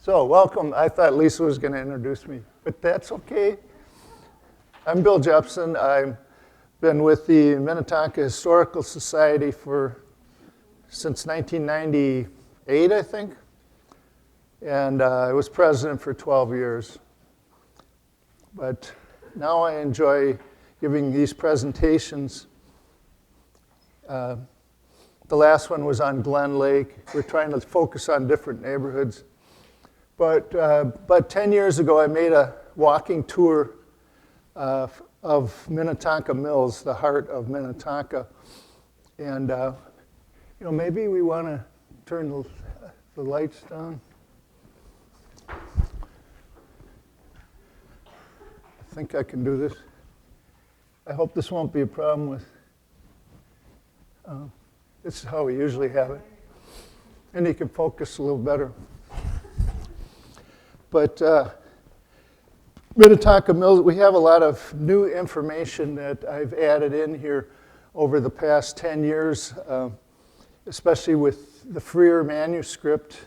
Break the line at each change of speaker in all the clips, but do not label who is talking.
So, welcome. I thought Lisa was going to introduce me, but that's okay. I'm Bill Jefferson. I've been with the Minnetonka Historical Society since 1998, I think, and I was president for 12 years. But now I enjoy giving these presentations. The last one was on Glen Lake. We're trying to focus on different neighborhoods. But about 10 years ago, I made a walking tour of Minnetonka Mills, the heart of Minnetonka. And, maybe we want to turn the lights down. I think I can do this. I hope this won't be a problem with... this is how we usually have it. And you can focus a little better. But Minnetonka Mills, we have a lot of new information that I've added in here over the past 10 years, especially with the Freer manuscript,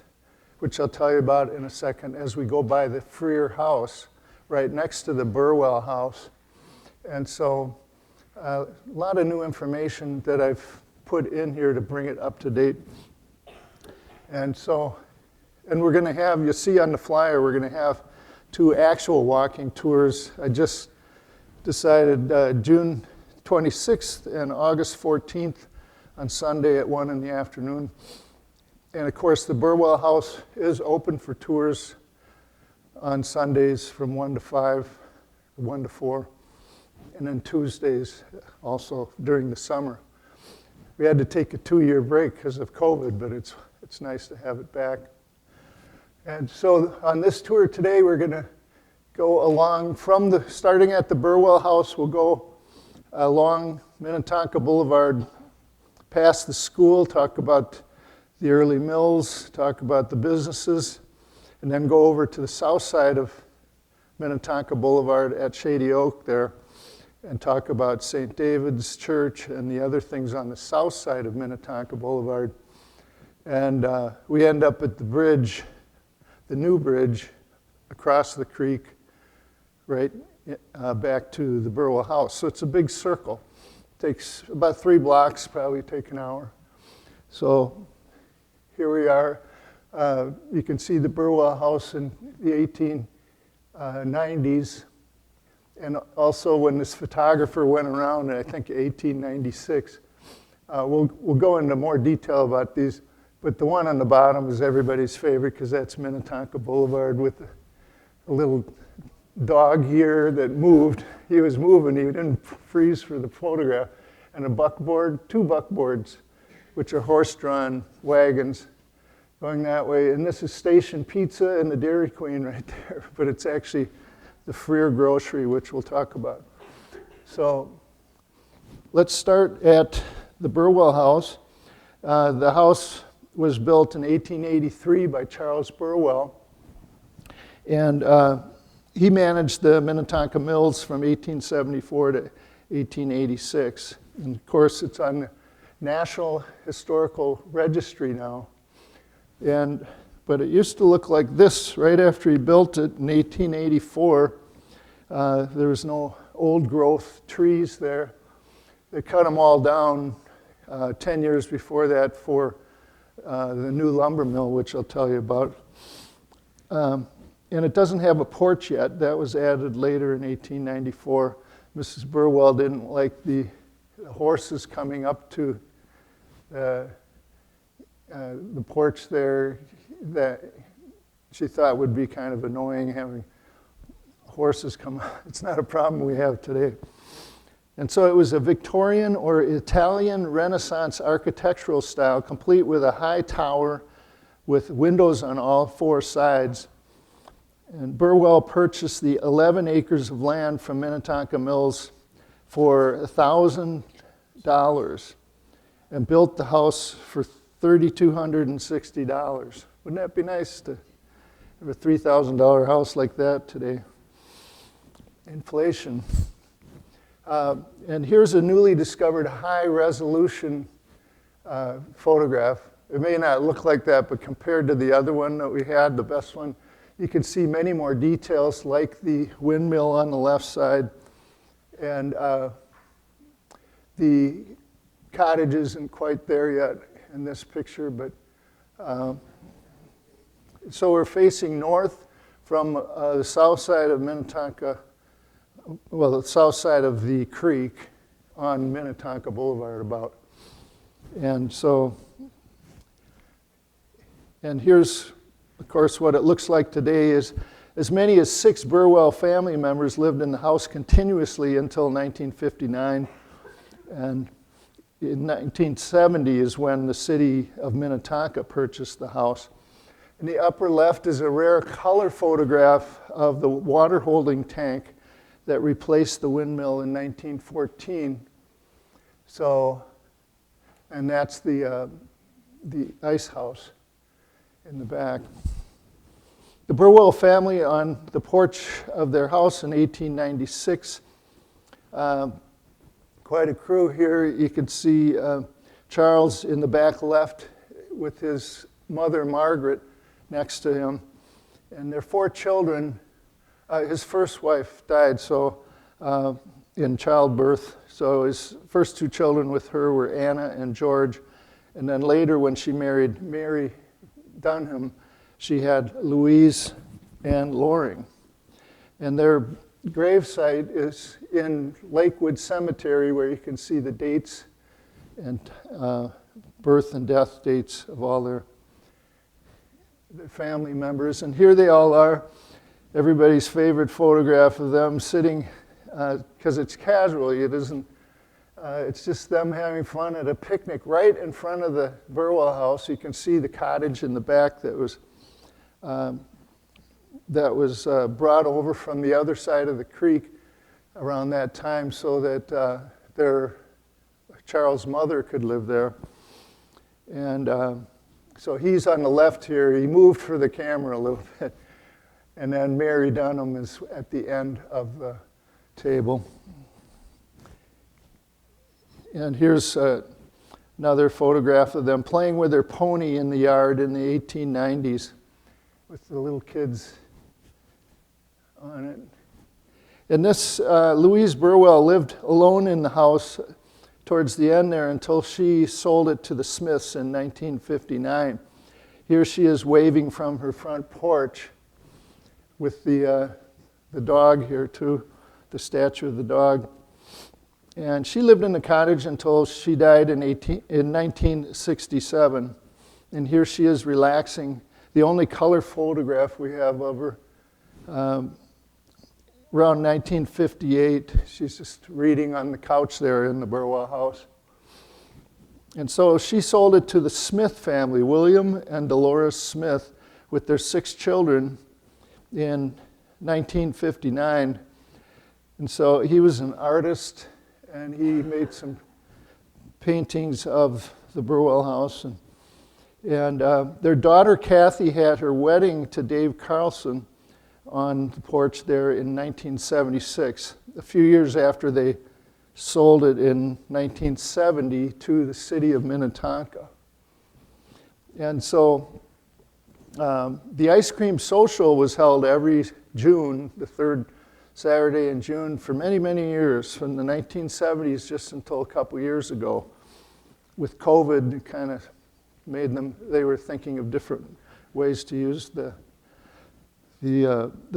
which I'll tell you about in a second, as we go by the Freer house right next to the Burwell House. And so a lot of new information that I've put in here to bring it up to date. And we're going to have, you see on the flyer, we're going to have 2 actual walking tours. I just decided June 26th and August 14th on Sunday at 1 in the afternoon. And of course, the Burwell House is open for tours on Sundays from 1 to 5, 1 to 4, and then Tuesdays also during the summer. We had to take a 2-year break because of COVID, but it's nice to have it back. And so on this tour today, we're going to go along starting at the Burwell House, we'll go along Minnetonka Boulevard, past the school, talk about the early mills, talk about the businesses, and then go over to the south side of Minnetonka Boulevard at Shady Oak there, and talk about St. David's Church and the other things on the south side of Minnetonka Boulevard. And we end up at the bridge, the new bridge across the creek, right back to the Burwell House. So it's a big circle. It takes about 3 blocks, probably take an hour. So here we are. You can see the Burwell House in the 1890s. And also when this photographer went around in, I think, 1896. We'll go into more detail about these. But the one on the bottom is everybody's favorite because that's Minnetonka Boulevard with a little dog here that moved. He was moving, he didn't freeze for the photograph. And a buckboard, 2 buckboards, which are horse-drawn wagons going that way. And this is Station Pizza and the Dairy Queen right there. But it's actually the Freer Grocery, which we'll talk about. So let's start at the Burwell House. The house was built in 1883 by Charles Burwell. And he managed the Minnetonka Mills from 1874 to 1886. And of course, it's on the National Historical Registry now. But it used to look like this right after he built it in 1884. There was no old growth trees there. They cut them all down 10 years before that for the new lumber mill, which I'll tell you about. And it doesn't have a porch yet. That was added later in 1894. Mrs. Burwell didn't like the horses coming up to the porch there. That she thought would be kind of annoying having horses come up. It's not a problem we have today. And so it was a Victorian or Italian Renaissance architectural style, complete with a high tower with windows on all 4 sides. And Burwell purchased the 11 acres of land from Minnetonka Mills for $1,000 and built the house for $3,260. Wouldn't that be nice to have a $3,000 house like that today? Inflation. And here's a newly discovered high-resolution photograph. It may not look like that, but compared to the other one that we had, the best one, you can see many more details like the windmill on the left side, and the cottage isn't quite there yet in this picture, but so we're facing north from the south side of Minnetonka, well, the south side of the creek on Minnetonka Boulevard about. And so, and here's, of course, what it looks like today is as many as 6 Burwell family members lived in the house continuously until 1959. And in 1970 is when the city of Minnetonka purchased the house. In the upper left is a rare color photograph of the water holding tank that replaced the windmill in 1914. So, and that's the ice house in the back. The Burwell family on the porch of their house in 1896. Quite a crew here. You can see Charles in the back left with his mother, Margaret, next to him. And their 4 children, his first wife died in childbirth. So his first 2 children with her were Anna and George. And then later when she married Mary Dunham, she had Louise and Loring. And their gravesite is in Lakewood Cemetery, where you can see the dates and birth and death dates of all their family members. And here they all are, everybody's favorite photograph of them sitting, because it's casual, it isn't, it's just them having fun at a picnic right in front of the Burwell House. You can see the cottage in the back that was brought over from the other side of the creek around that time so that Charles' mother could live there. And so he's on the left here. He moved for the camera a little bit. And then Mary Dunham is at the end of the table. And here's another photograph of them playing with their pony in the yard in the 1890s with the little kids on it. And this, Louise Burwell lived alone in the house towards the end there until she sold it to the Smiths in 1959. Here she is waving from her front porch with the dog here too, the statue of the dog. And she lived in the cottage until she died in 1967. And here she is relaxing. The only color photograph we have of her, around 1958, she's just reading on the couch there in the Burwell House. And so she sold it to the Smith family, William and Dolores Smith, with their 6 children in 1959. And so he was an artist, and he made some paintings of the Burwell House. And their daughter, Kathy, had her wedding to Dave Carlson on the porch there in 1976, a few years after they sold it in 1970 to the city of Minnetonka. And so the ice cream social was held every June, the 3rd Saturday in June, for many, many years, from the 1970s just until a couple years ago. With COVID, it kind of made them, they were thinking of different ways to use the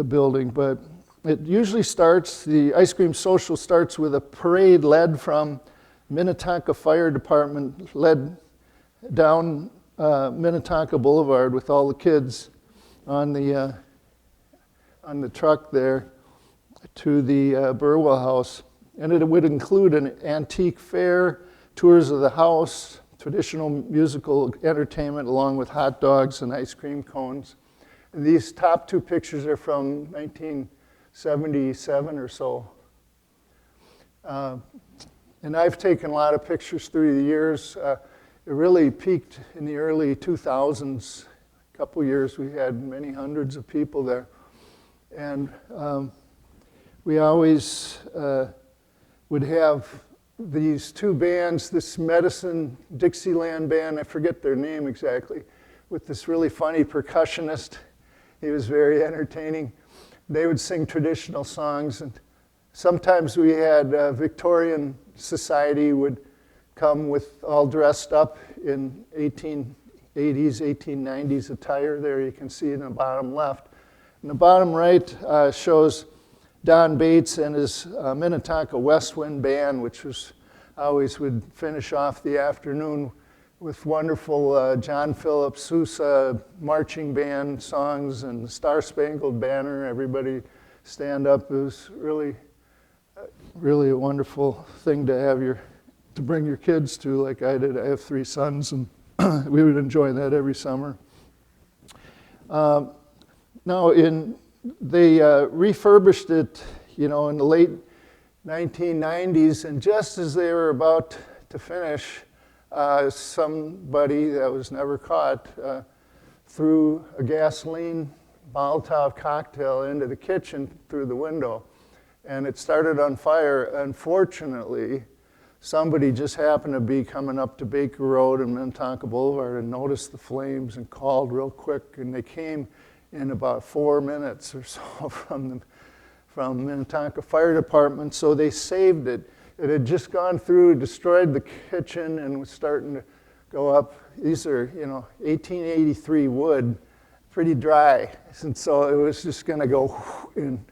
building, but it usually starts, the ice cream social starts with a parade led from Minnetonka Fire Department, led down Minnetonka Boulevard with all the kids on the truck there to the Burwell House. And it would include an antique fair, tours of the house, traditional musical entertainment, along with hot dogs and ice cream cones. And these top 2 pictures are from 1977 or so. And I've taken a lot of pictures through the years. It really peaked in the early 2000s. A couple years we had many hundreds of people there. And we always would have these 2 bands, this Medicine Dixieland band, I forget their name exactly, with this really funny percussionist He was very entertaining. They would sing traditional songs, and sometimes we had Victorian society would come with all dressed up in 1880s, 1890s attire. There you can see in the bottom left. In the bottom right shows Don Bates and his Minnetonka West Wind Band, which was always would finish off the afternoon with wonderful John Philip Sousa marching band songs and the Star Spangled Banner. Everybody stand up. It was really a wonderful thing to bring your kids to, like I did. I have 3 sons, and we would enjoy that every summer. They refurbished it, in the late 1990s, and just as they were about to finish, somebody that was never caught threw a gasoline Molotov cocktail into the kitchen through the window, and it started on fire. Unfortunately, somebody just happened to be coming up to Baker Road and Minnetonka Boulevard and noticed the flames and called real quick, and they came in about 4 minutes or so from Minnetonka Fire Department, so they saved it. It had just gone through, destroyed the kitchen, and was starting to go up. These are, 1883 wood, pretty dry, and so it was just going to go in.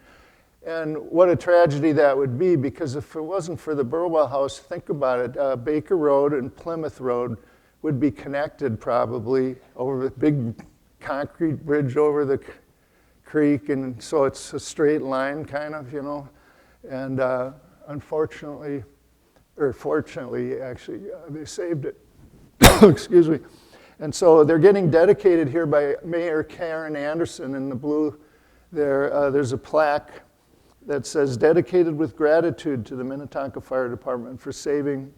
And what a tragedy that would be, because if it wasn't for the Burwell House, think about it, Baker Road and Plymouth Road would be connected probably over the big concrete bridge over the creek, and so it's a straight line kind of, and unfortunately, or fortunately actually, they saved it. Excuse me. And so they're getting dedicated here by Mayor Karen Anderson in the blue there. There's a plaque that says, "Dedicated with gratitude to the Minnetonka Fire Department for saving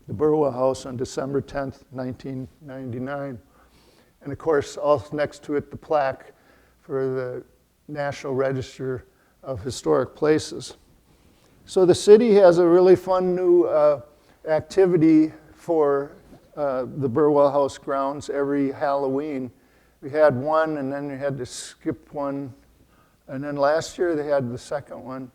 the Burwell House on December 10th, 1999. And of course, also next to it, the plaque for the National Register of Historic Places. So the city has a really fun new activity for the Burwell House grounds every Halloween. We had one, and then we had to skip one. And then last year they had the second one,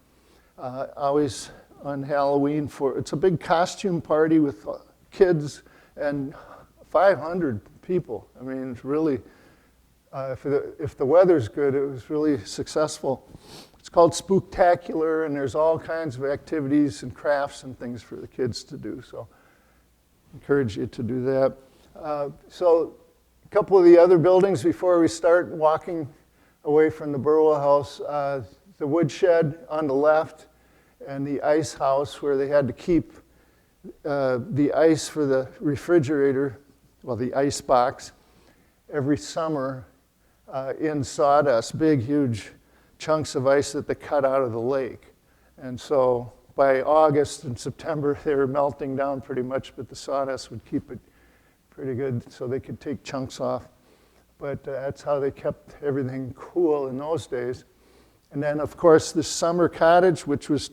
always on Halloween. It's a big costume party with kids and 500 people. I mean, it's really, if the weather's good, it was really successful. It's called Spooktacular, and there's all kinds of activities and crafts and things for the kids to do. So encourage you to do that. So a couple of the other buildings before we start walking away from the Burwell House, the woodshed on the left, and the ice house where they had to keep the ice for the refrigerator, well, the ice box, every summer in sawdust, big, huge chunks of ice that they cut out of the lake. And so by August and September, they were melting down pretty much, but the sawdust would keep it pretty good so they could take chunks off. But that's how they kept everything cool in those days. And then, of course, the summer cottage, which was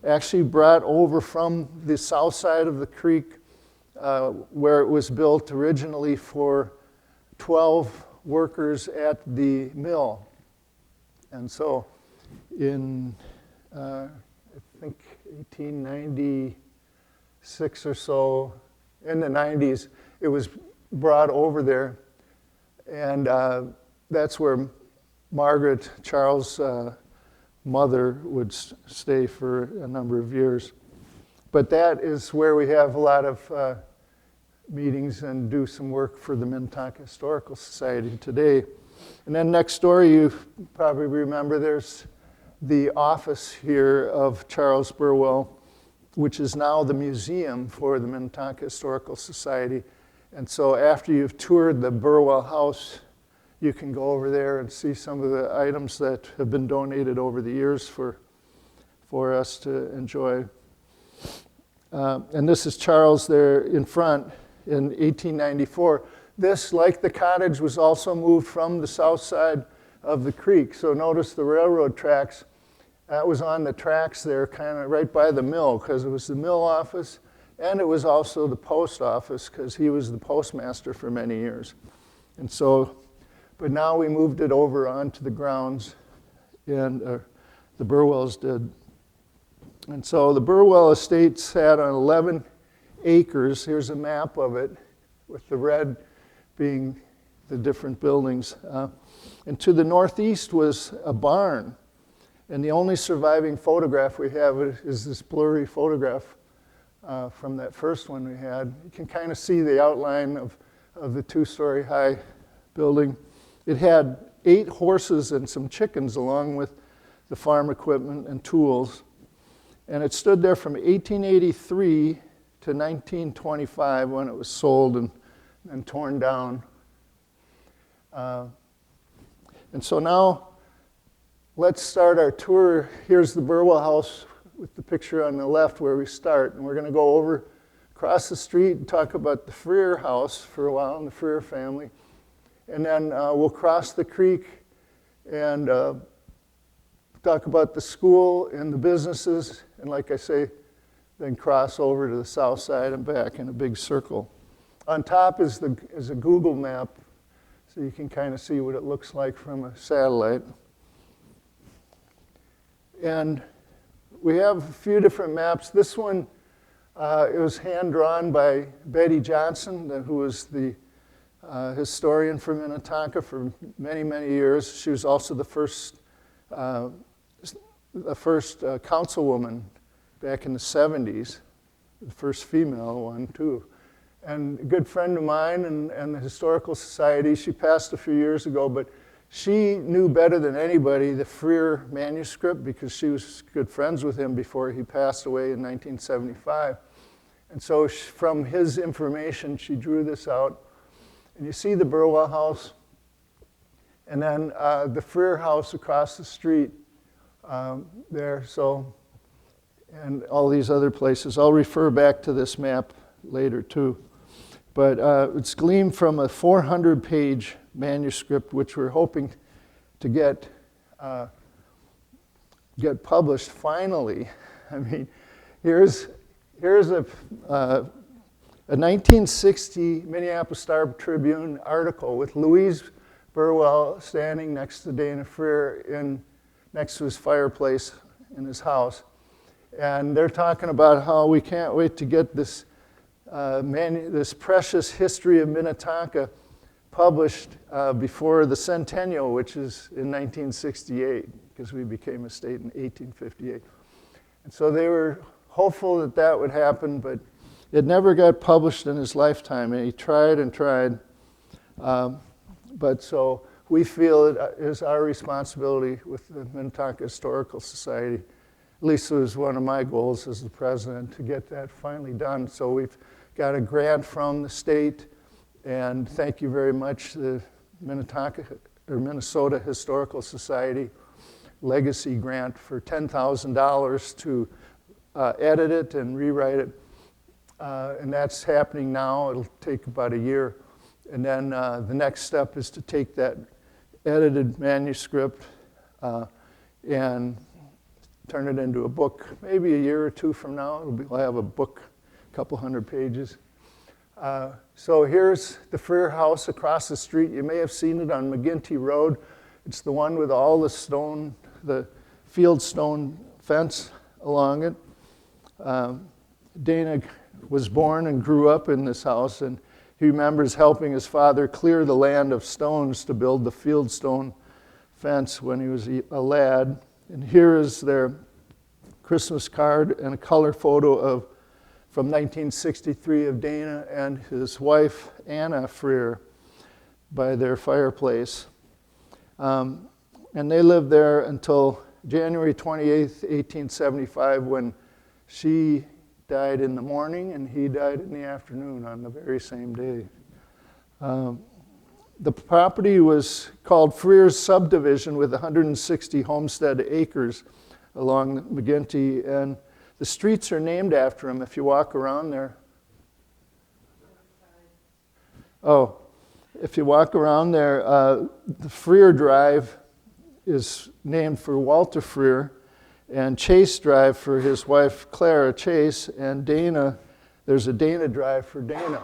actually brought over from the south side of the creek, where it was built originally for 12 workers at the mill. And so in, I think, 1896 or so, in the 90s, it was brought over there. And that's where Margaret, Charles' mother, would stay for a number of years. But that is where we have a lot of meetings and do some work for the Minnetonka Historical Society today. And then next door, you probably remember, there's the office here of Charles Burwell, which is now the museum for the Minnetonka Historical Society. And so after you've toured the Burwell House, you can go over there and see some of the items that have been donated over the years for us to enjoy. And this is Charles there in front in 1894. This, like the cottage, was also moved from the south side of the creek. So notice the railroad tracks. That was on the tracks there, kind of right by the mill, because it was the mill office, and it was also the post office, because he was the postmaster for many years. And so but now we moved it over onto the grounds, and the Burwells did. And so the Burwell Estates sat on 11 acres. Here's a map of it, with the red being the different buildings. And to the northeast was a barn. And the only surviving photograph we have is this blurry photograph from that first one we had. You can kind of see the outline of the two-story high building. It had 8 horses and some chickens along with the farm equipment and tools. And it stood there from 1883 to 1925 when it was sold and torn down. And so now let's start our tour. Here's the Burwell House with the picture on the left where we start. And we're going to go over across the street and talk about the Freer house for a while and the Freer family. And then we'll cross the creek and talk about the school and the businesses, and like I say, then cross over to the south side and back in a big circle. On top is a Google map, so you can kind of see what it looks like from a satellite. And we have a few different maps. This one, it was hand-drawn by Betty Johnson, who was the historian for Minnetonka for many, many years. She was also the first councilwoman back in the 70s, the first female one too. And a good friend of mine and the Historical Society, she passed a few years ago, but she knew better than anybody the Freer manuscript because she was good friends with him before he passed away in 1975. And so from his information, she drew this out. And you see the Burwell House, and then the Freer house across the street there. So, and all these other places. I'll refer back to this map later too. But it's gleaned from a 400-page manuscript, which we're hoping to get published finally. I mean, here's a 1960 Minneapolis Star-Tribune article with Louise Burwell standing next to Dana Freer next to his fireplace in his house. And they're talking about how we can't wait to get this this precious history of Minnetonka published before the centennial, which is in 1968, because we became a state in 1858. And so they were hopeful that that would happen, but it never got published in his lifetime, and he tried and tried. But so we feel it is our responsibility with the Minnetonka Historical Society, at least it was one of my goals as the president, to get that finally done. So we've got a grant from the state, and thank you very much, the Minnesota Historical Society Legacy Grant for $10,000 to edit it and rewrite it. And that's happening now. It'll take about a year. And then the next step is to take that edited manuscript and turn it into a book. Maybe a year or two from now, we'll have a book, a couple hundred pages. So here's the Freer house across the street. You may have seen it on McGinty Road. It's the one with all the stone, the field stone fence along it. Dana was born and grew up in this house, and he remembers helping his father clear the land of stones to build the field stone fence when he was a lad. And here is their Christmas card and a color photo from 1963 of Dana and his wife, Anna Freer, by their fireplace. And they lived there until January 28th, 1875, when she died in the morning and he died in the afternoon on the very same day. The property was called Freer's Subdivision with 160 homestead acres along McGinty, and the streets are named after him if you walk around there. Oh, if you walk around there, the Freer Drive is named for Walter Freer, and Chase Drive for his wife Clara Chase, and Dana, there's a Dana Drive for Dana.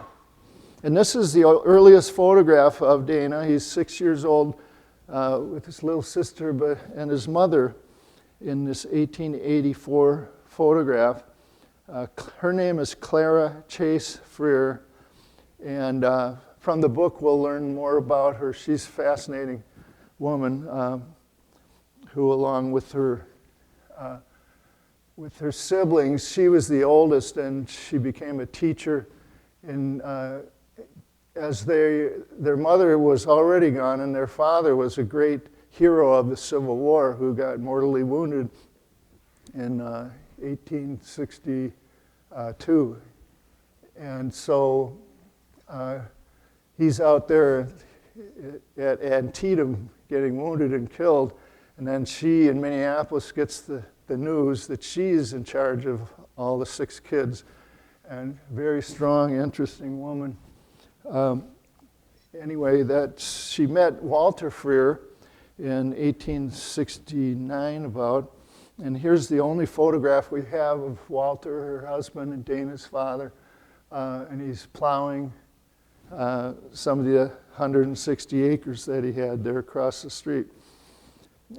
And this is the earliest photograph of Dana. He's 6 years old with his little sister and his mother in this 1884 photograph. Her name is Clara Chase Freer, and from the book we'll learn more about her. She's a fascinating woman who, along with her siblings, she was the oldest, and she became a teacher as their mother was already gone, and their father was a great hero of the Civil War who got mortally wounded in 1862. And so he's out there at Antietam getting wounded and killed, and then she in Minneapolis gets the news that she's in charge of all the 6 kids, and very strong, interesting woman. Anyway, she met Walter Freer in 1869 about, and here's the only photograph we have of Walter, her husband, and Dana's father, and he's plowing some of the 160 acres that he had there across the street.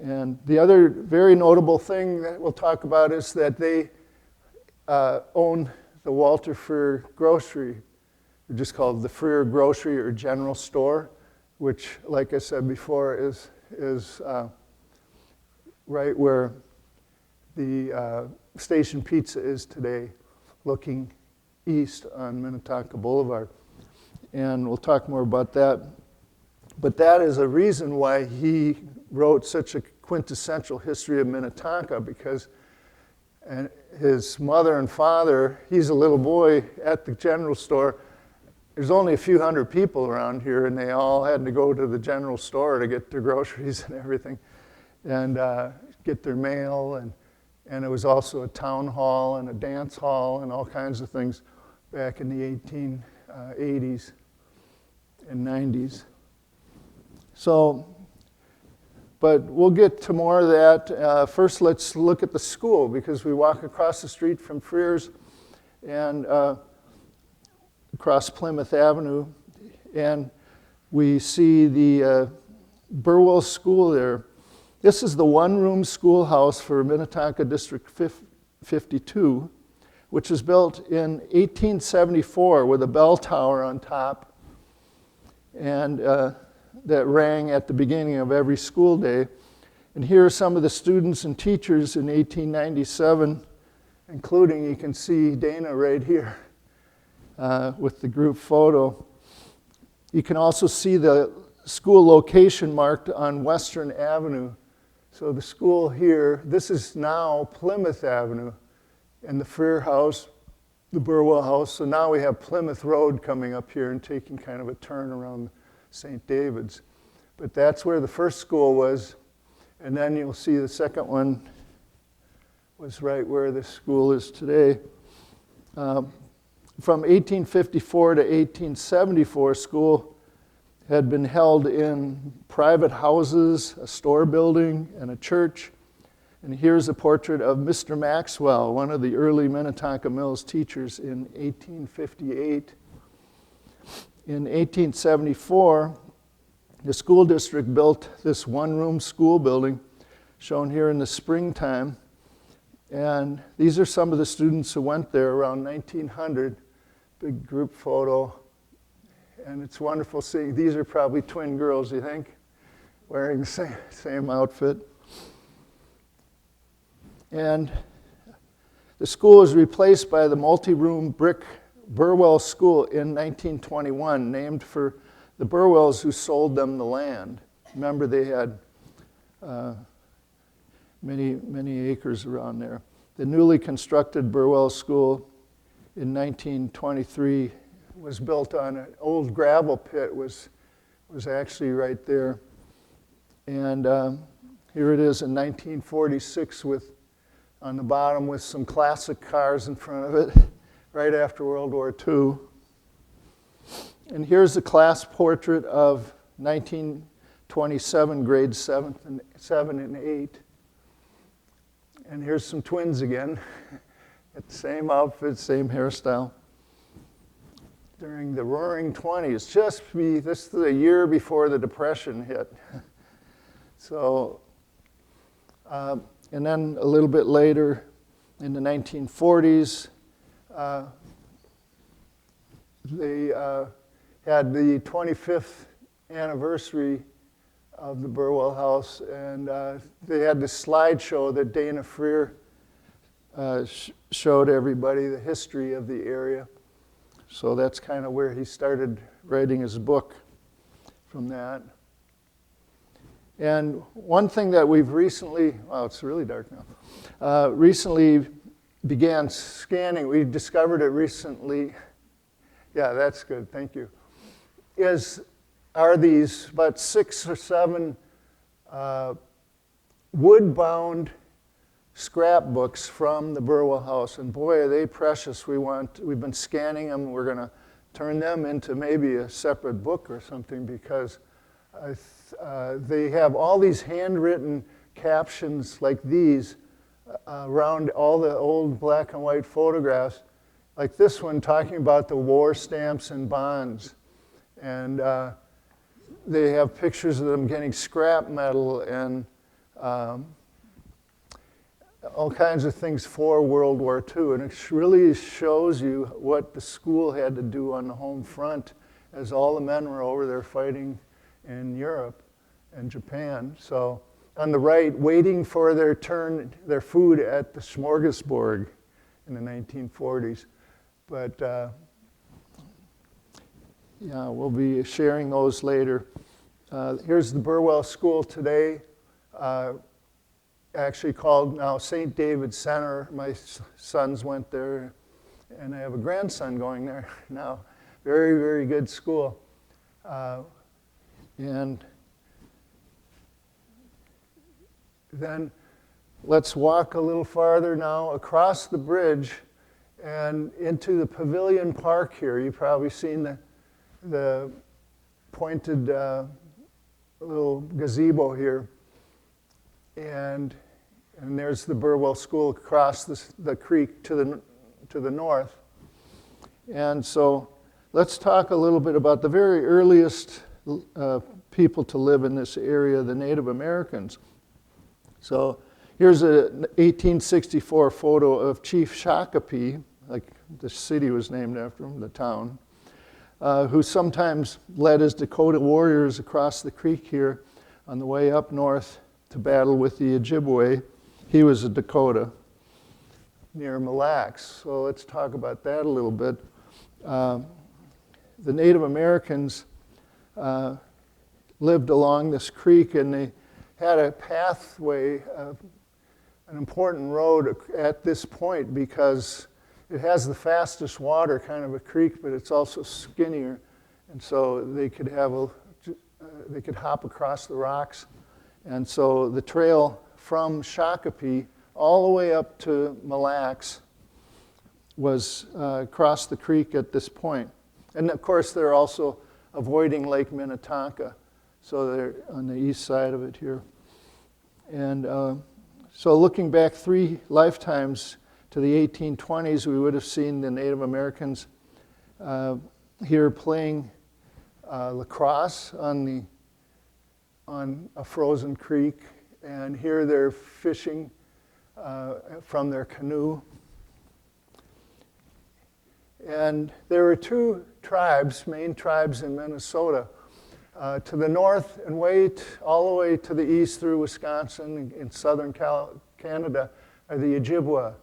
And the other very notable thing that we'll talk about is that they own the Walter Freer Grocery, just called the Freer Grocery or General Store, which, like I said before, is right where the Station Pizza is today, looking east on Minnetonka Boulevard. And we'll talk more about that. But that is a reason why he wrote such a quintessential history of Minnetonka, because his mother and father, he's a little boy at the general store. There's only a few hundred people around here, and they all had to go to the general store to get their groceries and everything, and get their mail, and it was also a town hall and a dance hall and all kinds of things back in the 1880s and 90s. So, but we'll get to more of that. First, let's look at the school, because we walk across the street from Freer's and across Plymouth Avenue, and we see the Burwell School there. This is the one-room schoolhouse for Minnetonka District 52, which was built in 1874 with a bell tower on top, and that rang at the beginning of every school day. And here are some of the students and teachers in 1897, including, you can see Dana right here with the group photo. You can also see the school location marked on Western Avenue. So the school here, this is now Plymouth Avenue, and the Freer House, the Burwell House. So now we have Plymouth Road coming up here and taking kind of a turn around St. David's. But that's where the first school was, and then you'll see the second one was right where this school is today. From 1854 to 1874, school had been held in private houses, a store building, and a church. And here's a portrait of Mr. Maxwell, one of the early Minnetonka Mills teachers in 1858. In 1874, the school district built this one-room school building, shown here in the springtime. And these are some of the students who went there around 1900. Big group photo. And it's wonderful seeing, these are probably twin girls, you think, wearing the same outfit. And the school was replaced by the multi-room brick Burwell School in 1921, named for the Burwells who sold them the land. Remember, they had many acres around there. The newly constructed Burwell School in 1923 was built on an old gravel pit, was actually right there. And here it is in 1946 on the bottom with some classic cars in front of it, right after World War II. And here's a class portrait of 1927, grades 7 and 8. And here's some twins again. At the same outfit, same hairstyle. during the Roaring '20s. This is a year before the Depression hit. So, and then a little bit later, in the 1940s, they had the 25th anniversary of the Burwell House, and they had this slideshow that Dana Freer showed everybody the history of the area. So that's kind of where he started writing his book, from that. And one thing that we've recently, wow, it's really dark now, recently began scanning, we discovered it recently, yeah, that's good, thank you, are these about 6 or 7 wood-bound scrapbooks from the Burwell House. And boy, are they precious. We've been scanning them. We're going to turn them into maybe a separate book or something, because they have all these handwritten captions like these around all the old black and white photographs, like this one talking about the war stamps and bonds. And they have pictures of them getting scrap metal and all kinds of things for World War II. And it really shows you what the school had to do on the home front, as all the men were over there fighting in Europe and Japan. So on the right, waiting for their food at the smorgasbord in the 1940s. But yeah, we'll be sharing those later. Here's the Burwell School today, actually called now St. David's Center. My sons went there, and I have a grandson going there now. Very, very good school. And then let's walk a little farther now across the bridge and into the Pavilion Park here. You've probably seen the pointed little gazebo here. And there's the Burwell School across the creek to the north. And so let's talk a little bit about the very earliest people to live in this area, the Native Americans. So here's an 1864 photo of Chief Shakopee, like the city was named after him, the town, who sometimes led his Dakota warriors across the creek here on the way up north to battle with the Ojibwe. He was a Dakota near Mille Lacs. So let's talk about that a little bit. The Native Americans lived along this creek, and they had a pathway, an important road at this point, because it has the fastest water, kind of a creek, but it's also skinnier, and so they could hop across the rocks. And so the trail from Shakopee all the way up to Mille Lacs was across the creek at this point. And of course, they're also avoiding Lake Minnetonka, so they're on the east side of it here. And so looking back 3 lifetimes to the 1820s, we would have seen the Native Americans here playing lacrosse on a frozen creek, and here they're fishing from their canoe. And there were 2 tribes, main tribes in Minnesota. To the north and all the way to the east through Wisconsin in southern Canada are the Ojibwa.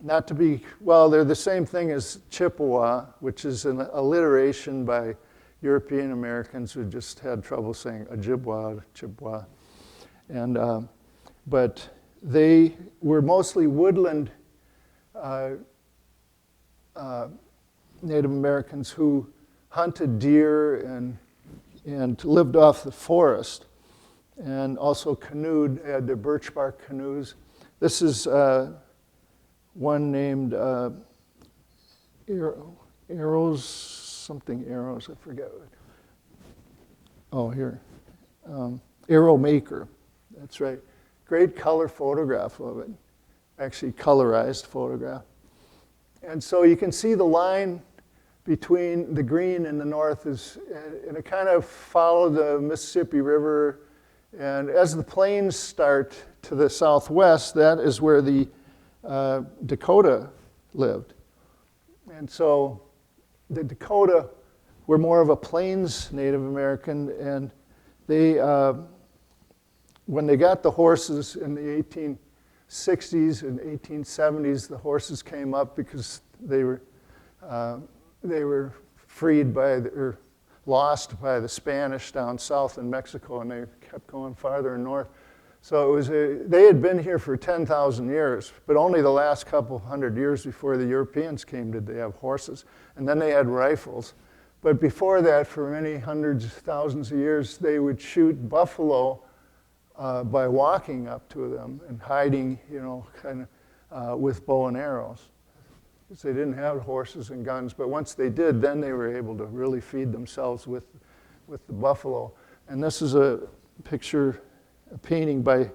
They're the same thing as Chippewa, which is an alliteration by European Americans who just had trouble saying Ojibwa, Chippewa. And, but they were mostly woodland Native Americans who hunted deer and lived off the forest, and also canoed. They had their birch bark canoes. This is one named Arrows, I forget what. Oh, here. Arrow Maker, that's right. Great color photograph of it, actually colorized photograph. And so you can see the line between the green and the north is, and it kind of followed the Mississippi River. And as the plains start to the southwest, that is where the Dakota lived. And so the Dakota were more of a plains Native American, and they, when they got the horses in the 1860s and 1870s, the horses came up because they were freed by or lost by the Spanish down south in Mexico, and they kept going farther north. So it was they had been here for 10,000 years, but only the last couple hundred years before the Europeans came did they have horses. And then they had rifles. But before that, for many hundreds, thousands of years, they would shoot buffalo by walking up to them and hiding, kind of with bow and arrows. Because they didn't have horses and guns, but once they did, then they were able to really feed themselves with the buffalo. And this is a picture, a painting by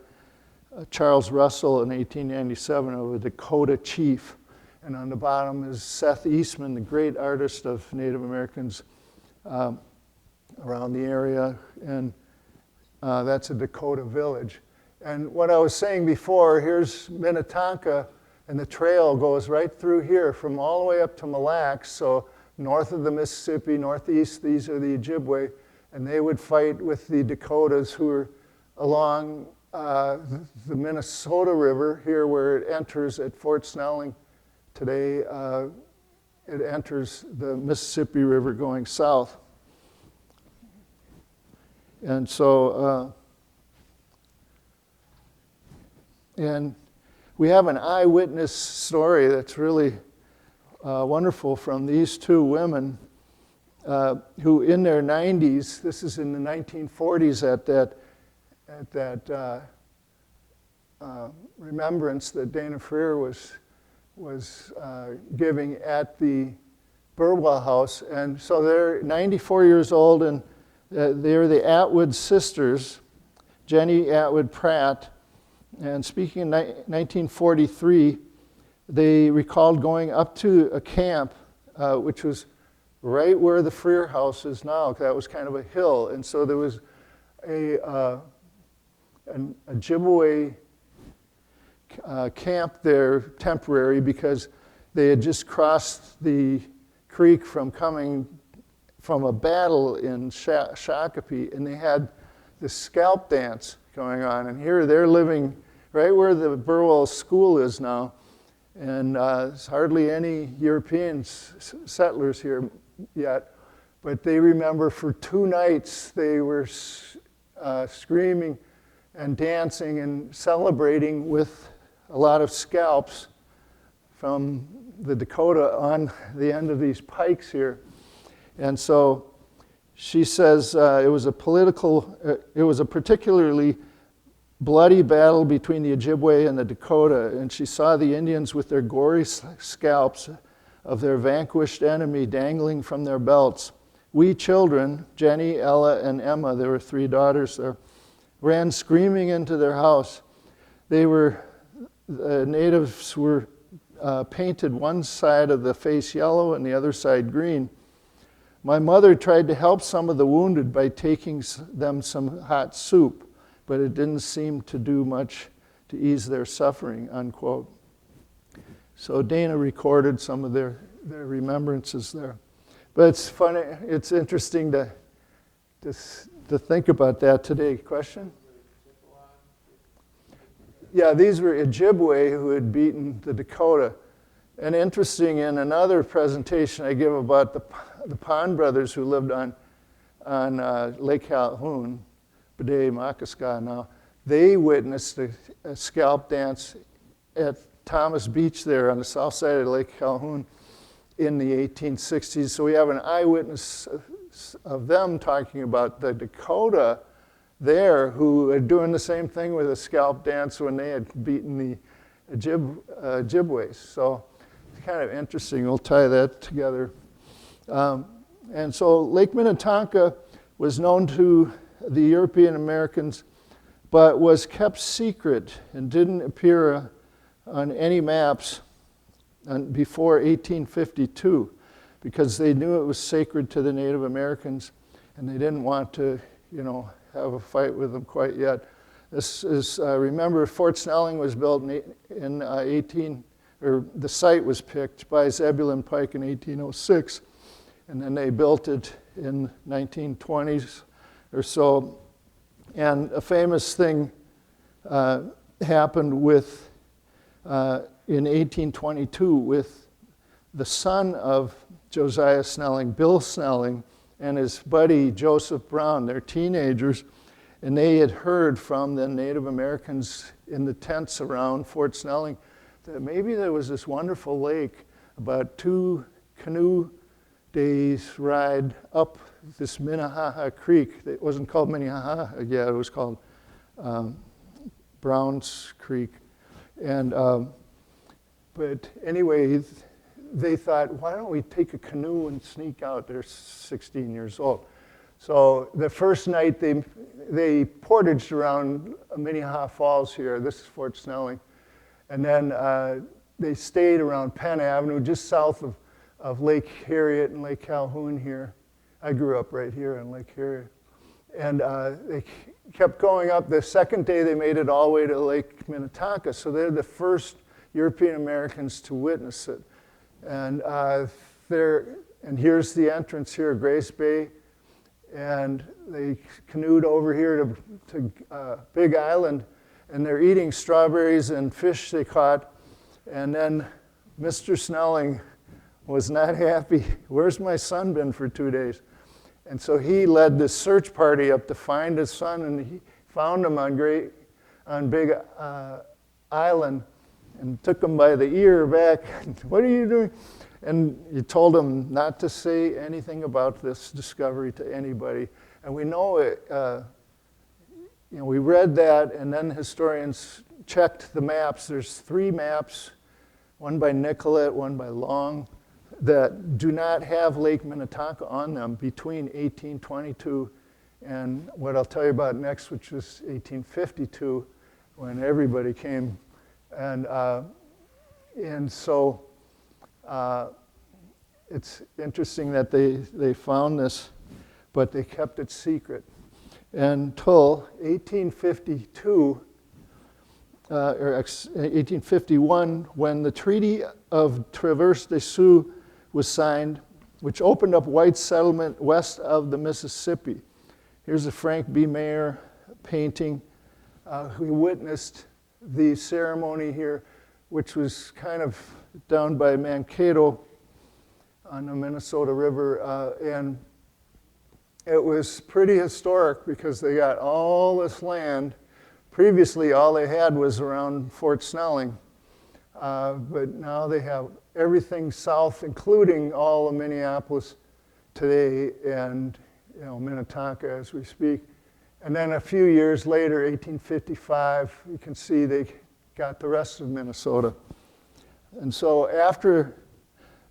Charles Russell in 1897 of a Dakota chief. And on the bottom is Seth Eastman, the great artist of Native Americans around the area. And that's a Dakota village. And what I was saying before, here's Minnetonka, and the trail goes right through here from all the way up to Mille Lacs, so north of the Mississippi, northeast, these are the Ojibwe, and they would fight with the Dakotas who were along the Minnesota River here where it enters at Fort Snelling. Today it enters the Mississippi River going south. And so, and we have an eyewitness story that's really wonderful from these two women who in their 90s, this is in the 1940s at that remembrance that Dana Freer was giving at the Burwell House. And so they're 94 years old, and they're the Atwood sisters, Jenny Atwood Pratt. And speaking in 1943, they recalled going up to a camp, which was right where the Freer house is now. That was kind of a hill. And so there was an Ojibwe camp there, temporary, because they had just crossed the creek from coming from a battle in Shakopee, and they had this scalp dance going on. And here they're living right where the Burwell School is now, and there's hardly any European settlers here yet, but they remember for 2 nights they were screaming and dancing and celebrating with a lot of scalps from the Dakota on the end of these pikes here. And so she says it was a particularly bloody battle between the Ojibwe and the Dakota, and she saw the Indians with their gory scalps of their vanquished enemy dangling from their belts. We children, Jenny, Ella, and Emma, there were 3 daughters there, ran screaming into their house. The natives were painted one side of the face yellow and the other side green. My mother tried to help some of the wounded by taking them some hot soup, but it didn't seem to do much to ease their suffering, unquote. So Dana recorded some of their remembrances there. But it's funny, it's interesting to think about that today. Question? Yeah, these were Ojibwe who had beaten the Dakota. And interesting, in another presentation I give about the Pond brothers who lived on Lake Calhoun, Bede Makaska now, they witnessed a scalp dance at Thomas Beach there on the south side of Lake Calhoun in the 1860s. So we have an eyewitness of them talking about the Dakota there who are doing the same thing with a scalp dance when they had beaten the Ojibways. So it's kind of interesting. We'll tie that together. And so Lake Minnetonka was known to the European Americans, but was kept secret and didn't appear on any maps before 1852, because they knew it was sacred to the Native Americans, and they didn't want to, have a fight with them quite yet. This is, remember, Fort Snelling was built in the site was picked by Zebulon Pike in 1806, and then they built it in 1920s or so. And a famous thing happened with, in 1822 with the son of Josiah Snelling, Bill Snelling, and his buddy Joseph Brown. They're teenagers, and they had heard from the Native Americans in the tents around Fort Snelling that maybe there was this wonderful lake about 2 canoe days ride up this Minnetonka Creek. It wasn't called Minnetonka yet, it was called Brown's Creek. And but anyway, they thought, why don't we take a canoe and sneak out? They're 16 years old. So the first night they portaged around Minnetonka Falls here. This is Fort Snelling. And then they stayed around Penn Avenue, just south of Lake Harriet and Lake Calhoun here. I grew up right here on Lake Harriet. And they kept going up. The second day they made it all the way to Lake Minnetonka. So they're the first European Americans to witness it. And here's the entrance here, Grace Bay. And they canoed over here to Big Island, and they're eating strawberries and fish they caught. And then Mr. Snelling was not happy. Where's my son been for 2 days? And so he led this search party up to find his son, and he found him on Big Island and took him by the ear back. What are you doing? And he told him not to say anything about this discovery to anybody. And we know it, we read that, and then historians checked the maps. There's 3 maps, one by Nicollet, one by Long, that do not have Lake Minnetonka on them between 1822 and what I'll tell you about next, which was 1852, when everybody came. And so it's interesting that they found this, but they kept it secret until 1852, or 1851, when the Treaty of Traverse des Sioux was signed, which opened up white settlement west of the Mississippi. Here's a Frank B. Mayer painting who witnessed the ceremony here, which was kind of down by Mankato on the Minnesota River, and it was pretty historic because they got all this land. Previously, all they had was around Fort Snelling, but now they have everything south, including all of Minneapolis today and Minnetonka as we speak. And then a few years later, 1855, you can see they got the rest of Minnesota. And so after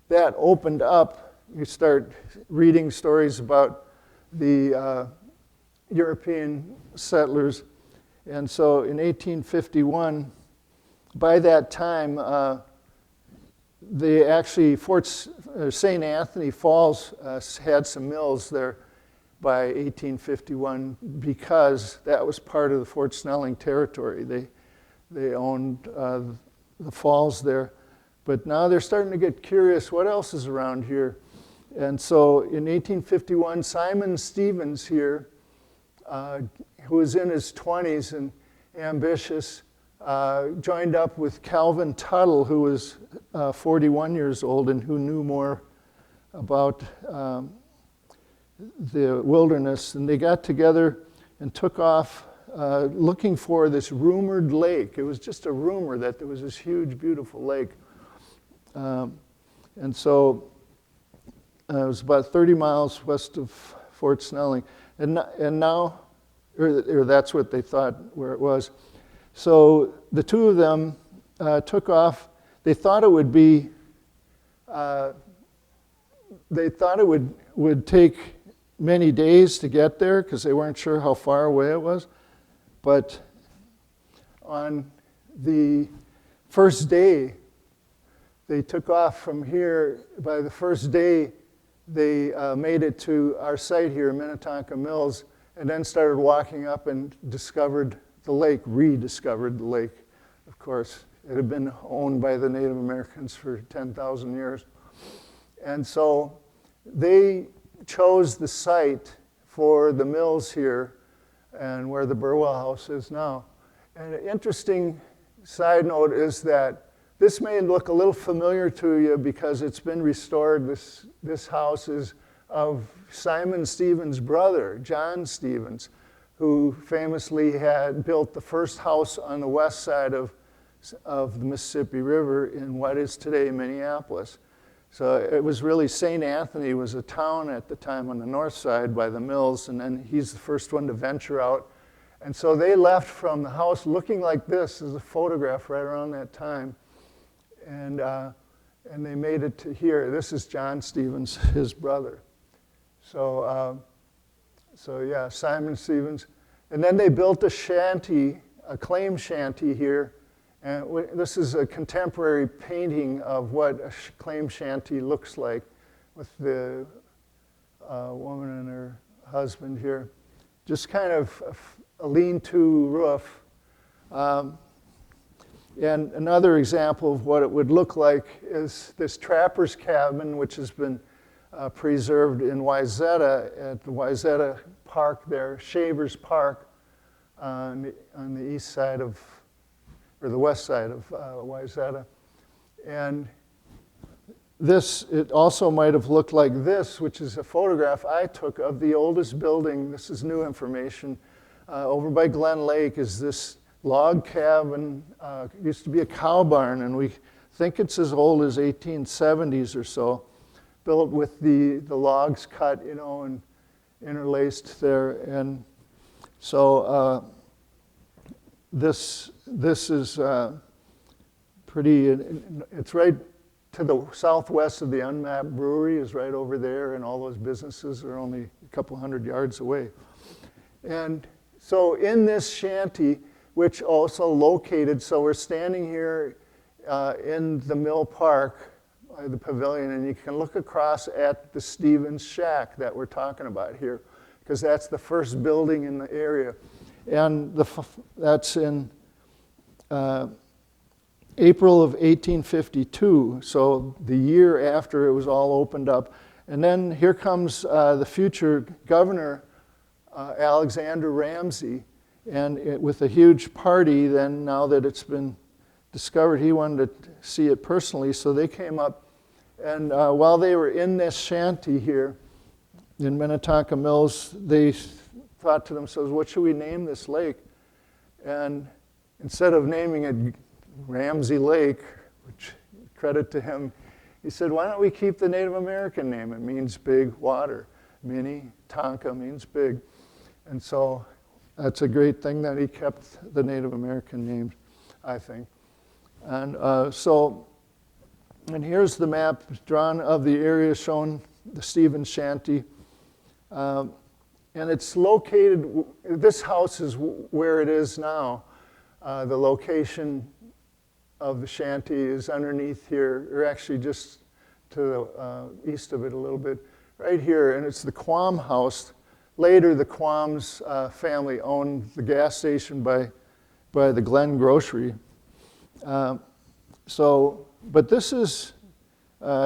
that opened up, you start reading stories about the European settlers. And so in 1851, by that time, St. Anthony Falls had some mills there by 1851 because that was part of the Fort Snelling territory. They owned the falls there. But now they're starting to get curious, what else is around here? And so in 1851, Simon Stevens here, who was in his 20s and ambitious, joined up with Calvin Tuttle, who was 41 years old and who knew more about the wilderness. And they got together and took off looking for this rumored lake. It was just a rumor that there was this huge, beautiful lake. And so it was about 30 miles west of Fort Snelling. And now, or that's what they thought where it was. So the two of them took off. They thought it would be, would take many days to get there because they weren't sure how far away it was. But on the first day, they took off from here. By the first day, they made it to our site here, Minnetonka Mills, and then started walking up and discovered the lake, rediscovered the lake, of course. It had been owned by the Native Americans for 10,000 years. And so they chose the site for the mills here and where the Burwell House is now. And an interesting side note is that this may look a little familiar to you because it's been restored. This house is of Simon Stevens' brother, John Stevens, who famously had built the first house on the west side of the Mississippi River in what is today Minneapolis. So it was really St. Anthony was a town at the time on the north side by the mills, and then he's the first one to venture out. And so they left from the house looking like this. There's a photograph right around that time. And they made it to here. This is John Stevens, his brother. So yeah, Simon Stevens. And then they built a shanty, a claim shanty here. And this is a contemporary painting of what a claim shanty looks like with the woman and her husband here. Just kind of a lean-to roof. And another example of what it would look like is this trapper's cabin, which has been preserved in Wayzata at the Wayzata Park there, Shavers Park, on the east side of, or the west side of Wayzata. And this, it also might have looked like this, which is a photograph I took of the oldest building. This is new information. Over by Glen Lake is this log cabin. It used to be a cow barn, and we think it's as old as 1870s or so, built with the logs cut, you know, and interlaced there. And so this is pretty, it's right to the southwest of the Unmapped Brewery is right over there, and all those businesses are only a couple hundred yards away. And so in this shanty, which also located, so we're standing here in the Mill Park, the pavilion, and you can look across at the Stevens Shack that we're talking about here, because that's the first building in the area. And that's in April of 1852, so the year after it was all opened up. And then here comes the future governor, Alexander Ramsey, and with a huge party. Then now that it's been discovered, he wanted to see it personally, so they came up. And while they were in this shanty here in Minnetonka Mills, they thought to themselves, what should we name this lake? And instead of naming it Ramsey Lake, which credit to him, he said, why don't we keep the Native American name? It means big water. Minnetonka means big. And so that's a great thing that he kept the Native American names, I think. And and here's the map drawn of the area showing the Stevens Shanty. And it's located, this house is where it is now. The location of the shanty is underneath here, or actually just to the east of it a little bit, right here, and it's the Quam house. Later, the Quam's family owned the gas station by the Glen Grocery. But this is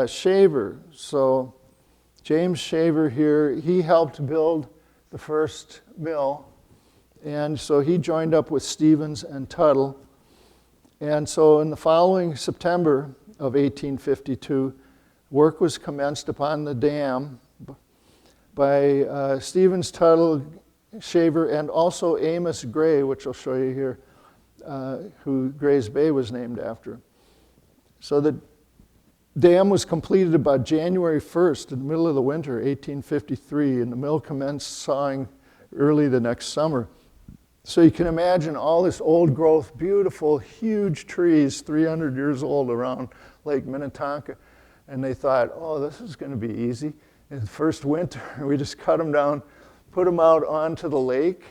Shaver. So James Shaver here, he helped build the first mill. And so he joined up with Stevens and Tuttle. And so in the following September of 1852, work was commenced upon the dam by Stevens, Tuttle, Shaver, and also Amos Gray, which I'll show you here, who Gray's Bay was named after. So the dam was completed about January 1st, in the middle of the winter, 1853, and the mill commenced sawing early the next summer. So you can imagine all this old growth, beautiful, huge trees, 300 years old around Lake Minnetonka. And they thought, oh, this is going to be easy. In the first winter, we just cut them down, put them out onto the lake,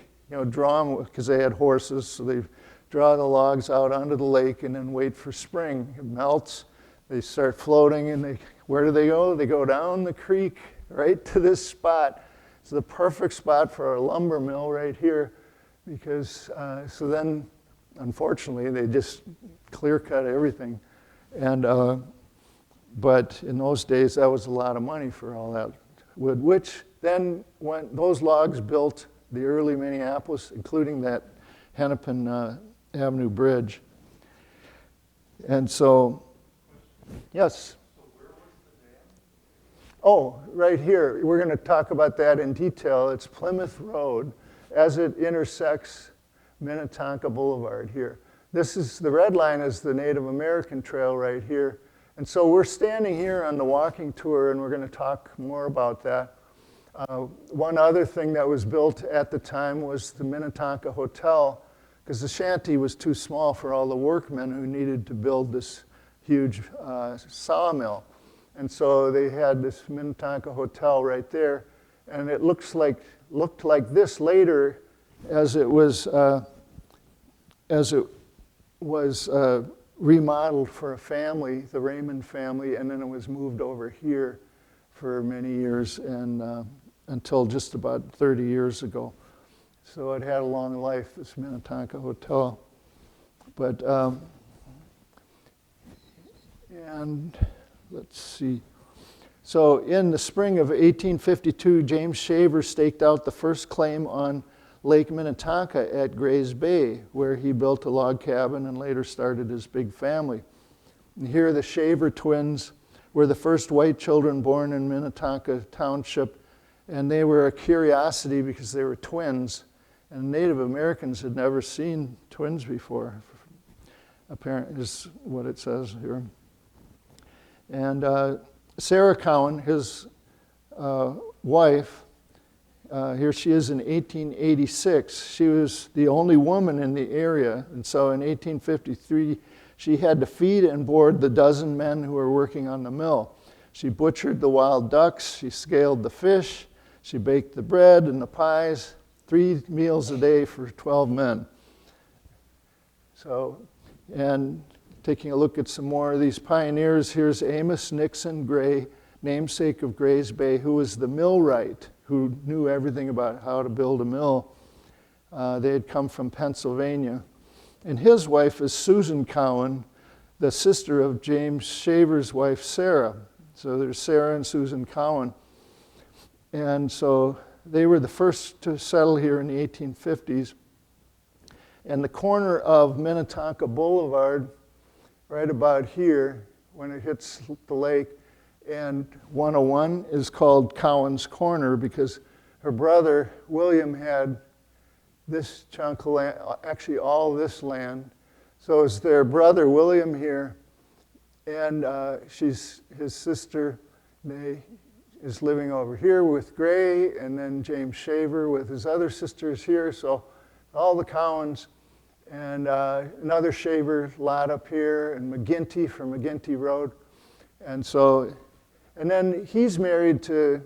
draw them, because they had horses, so they draw the logs out onto the lake and then wait for spring. It melts, they start floating, and where do they go? They go down the creek right to this spot. It's the perfect spot for a lumber mill right here, because so then, unfortunately, they just clear cut everything, and but in those days that was a lot of money for all that wood. Which then, when those logs built the early Minneapolis, including that Hennepin Avenue Bridge, and so, yes. Oh, right here. We're going to talk about that in detail. It's Plymouth Road as it intersects Minnetonka Boulevard here. This is, the red line is the Native American Trail right here. And so we're standing here on the walking tour, and we're going to talk more about that. One other thing that was built at the time was the Minnetonka Hotel, because the shanty was too small for all the workmen who needed to build this huge sawmill. And so they had this Minnetonka Hotel right there, and it looked like this later, as it was remodeled for a family, the Raymond family, and then it was moved over here for many years, and until just about 30 years ago. So it had a long life, this Minnetonka Hotel. But and let's see. So in the spring of 1852, James Shaver staked out the first claim on Lake Minnetonka at Gray's Bay, where he built a log cabin and later started his big family. And here the Shaver twins were the first white children born in Minnetonka Township, and they were a curiosity because they were twins, and Native Americans had never seen twins before, apparently is what it says here. And Sarah Cowen, his wife, here she is in 1886. She was the only woman in the area, and so in 1853, she had to feed and board the dozen men who were working on the mill. She butchered the wild ducks, she scaled the fish, she baked the bread and the pies, 3 meals a day for 12 men. So, and taking a look at some more of these pioneers, here's Amos Nixon Gray, namesake of Gray's Bay, who was the millwright, who knew everything about how to build a mill. They had come from Pennsylvania. And his wife is Susan Cowen, the sister of James Shaver's wife, Sarah. So there's Sarah and Susan Cowen. And so they were the first to settle here in the 1850s. And the corner of Minnetonka Boulevard, right about here, when it hits the lake, and 101 is called Cowen's Corner because her brother, William, had this chunk of land, actually all this land. So it's their brother, William, here, and she's his sister, is living over here with Gray, and then James Shaver with his other sisters here. So all the Cowens, and another Shaver lot up here, and McGinty from McGinty Road. And so, and then he's married to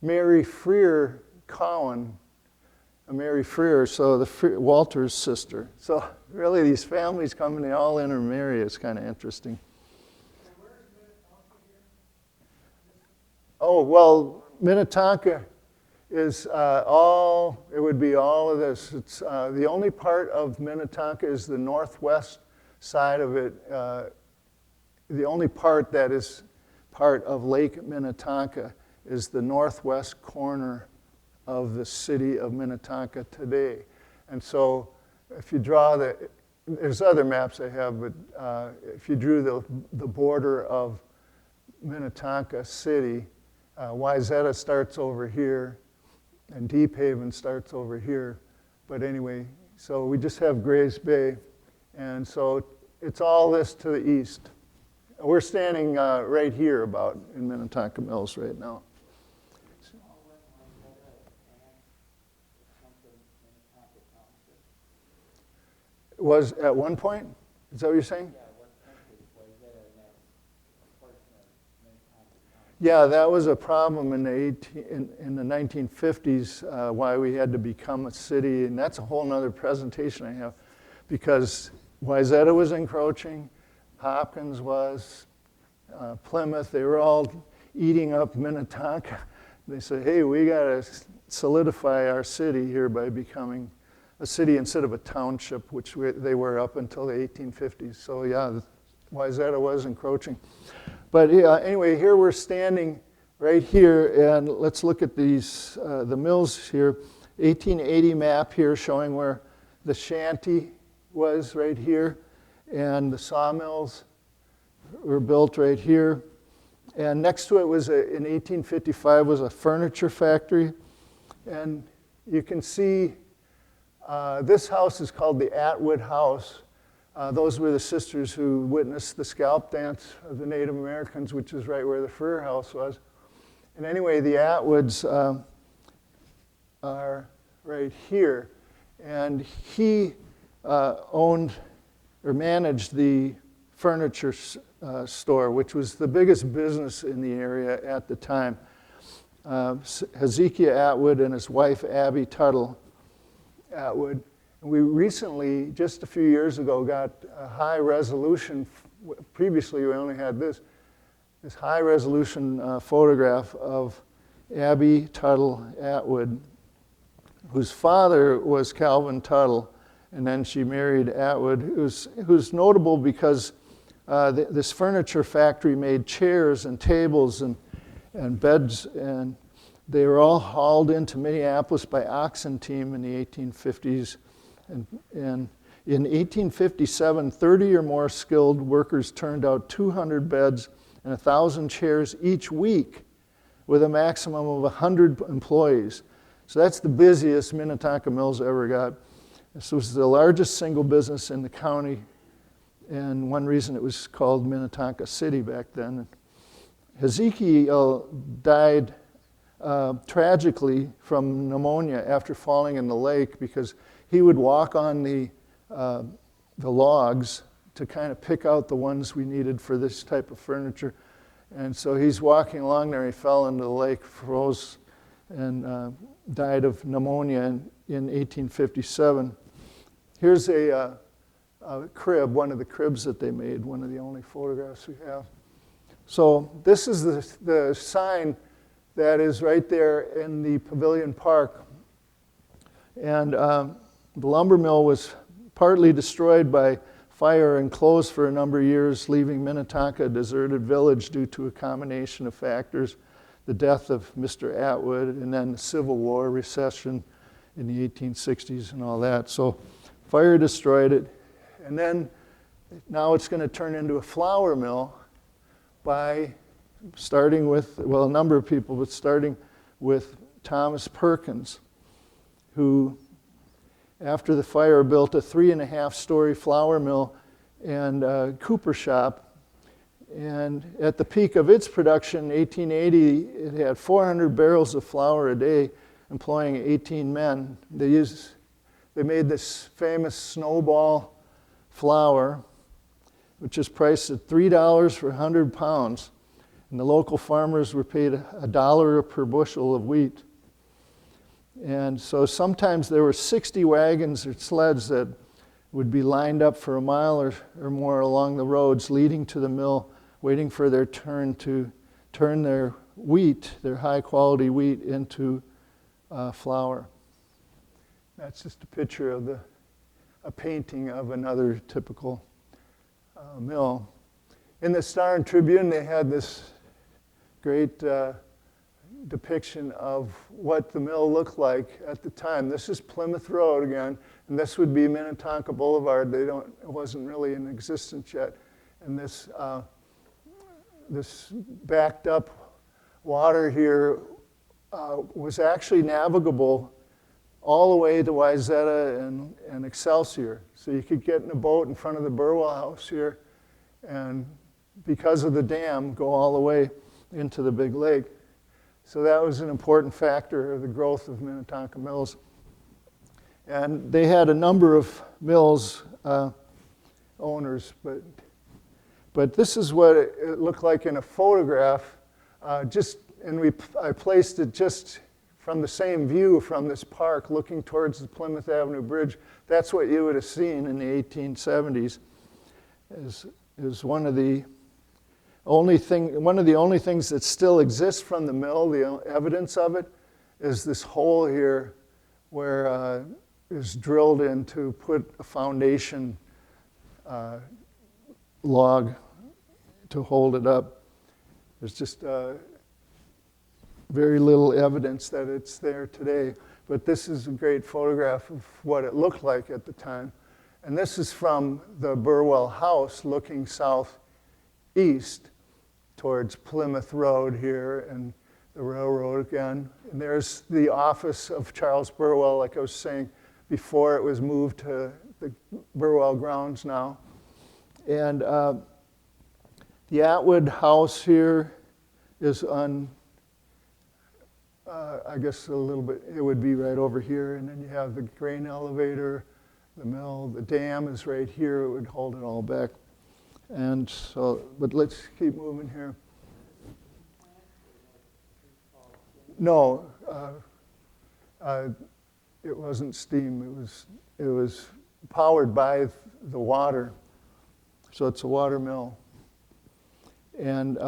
Mary Freer Cowen, Mary Freer, so Walter's sister. So really these families come and they all intermarry. It's kind of interesting. Oh, well, Minnetonka is it would be all of this. It's the only part of Minnetonka is the northwest side of it. The only part that is part of Lake Minnetonka is the northwest corner of the city of Minnetonka today. And so if you draw there's other maps I have, but if you drew the border of Minnetonka City, Wayzata starts over here, and Deep Haven starts over here. But anyway, so we just have Gray's Bay, and so it's all this to the east. We're standing right here about in Minnetonka Mills right now. It was at one point? Is that what you're saying? Yeah, that was a problem in the 1950s, why we had to become a city, and that's a whole other presentation I have, because Wayzata was encroaching, Hopkins was, Plymouth, they were all eating up Minnetonka. They said, hey, we got to solidify our city here by becoming a city instead of a township, which they were up until the 1850s. So yeah, Wayzata was encroaching. But anyway, here we're standing right here, and let's look at these, the mills here. 1880 map here showing where the shanty was right here, and the sawmills were built right here. And next to it was, in 1855, was a furniture factory. And you can see this house is called the Atwood House. Those were the sisters who witnessed the scalp dance of the Native Americans, which is right where the fur house was. And anyway, the Atwoods are right here. And he owned or managed the furniture store, which was the biggest business in the area at the time. Hezekiah Atwood and his wife, Abby Tuttle Atwood. And we recently, just a few years ago, got a high resolution. Previously, we only had this high resolution photograph of Abby Tuttle Atwood, whose father was Calvin Tuttle, and then she married Atwood, who's notable because this furniture factory made chairs and tables and beds, and they were all hauled into Minneapolis by oxen team in the 1850s. And in 1857, 30 or more skilled workers turned out 200 beds and 1,000 chairs each week with a maximum of 100 employees. So that's the busiest Minnetonka Mills ever got. This was the largest single business in the county, and one reason it was called Minnetonka City back then. Hezekiah died tragically from pneumonia after falling in the lake because he would walk on the logs to kind of pick out the ones we needed for this type of furniture. And so he's walking along there, he fell into the lake, froze, and died of pneumonia in 1857. Here's a crib, one of the cribs that they made, one of the only photographs we have. So this is the sign that is right there in the Pavilion Park. And the lumber mill was partly destroyed by fire and closed for a number of years, leaving Minnetonka a deserted village due to a combination of factors: the death of Mr. Atwood, and then the Civil War, recession in the 1860s and all that. So fire destroyed it. And then now it's going to turn into a flour mill by starting with, well, a number of people, but starting with Thomas Perkins, who, after the fire, built a 3.5-story flour mill and cooper shop. And at the peak of its production, 1880, it had 400 barrels of flour a day, employing 18 men. They made this famous snowball flour, which is priced at $3 for 100 pounds. And the local farmers were paid $1 per bushel of wheat. And so sometimes there were 60 wagons or sleds that would be lined up for a mile or more along the roads leading to the mill, waiting for their turn to turn their wheat, their high-quality wheat, into flour. That's just a picture of a painting of another typical mill. In the Star and Tribune, they had this great depiction of what the mill looked like at the time. This is Plymouth Road again, and this would be Minnetonka Boulevard. It wasn't really in existence yet. And this backed up water here was actually navigable all the way to Wayzata and Excelsior. So you could get in a boat in front of the Burwell House here, and because of the dam, go all the way into the big lake. So that was an important factor of the growth of Minnetonka Mills. And they had a number of mills owners, but this is what it looked like in a photograph. I placed it just from the same view from this park looking towards the Plymouth Avenue Bridge. That's what you would have seen in the 1870s. Is one of the One of the only things that still exists from the mill, the evidence of it, is this hole here where is drilled in to put a foundation log to hold it up. There's just very little evidence that it's there today. But this is a great photograph of what it looked like at the time. And this is from the Burwell House looking southeast towards Plymouth Road here and the railroad again. And there's the office of Charles Burwell, like I was saying before. It was moved to the Burwell grounds now. And the Atwood House here is on, I guess a little bit, it would be right over here. And then you have the grain elevator, the mill, the dam is right here. It would hold it all back. And so, but let's keep moving here. No, it wasn't steam. It was powered by the water. So it's a water mill. And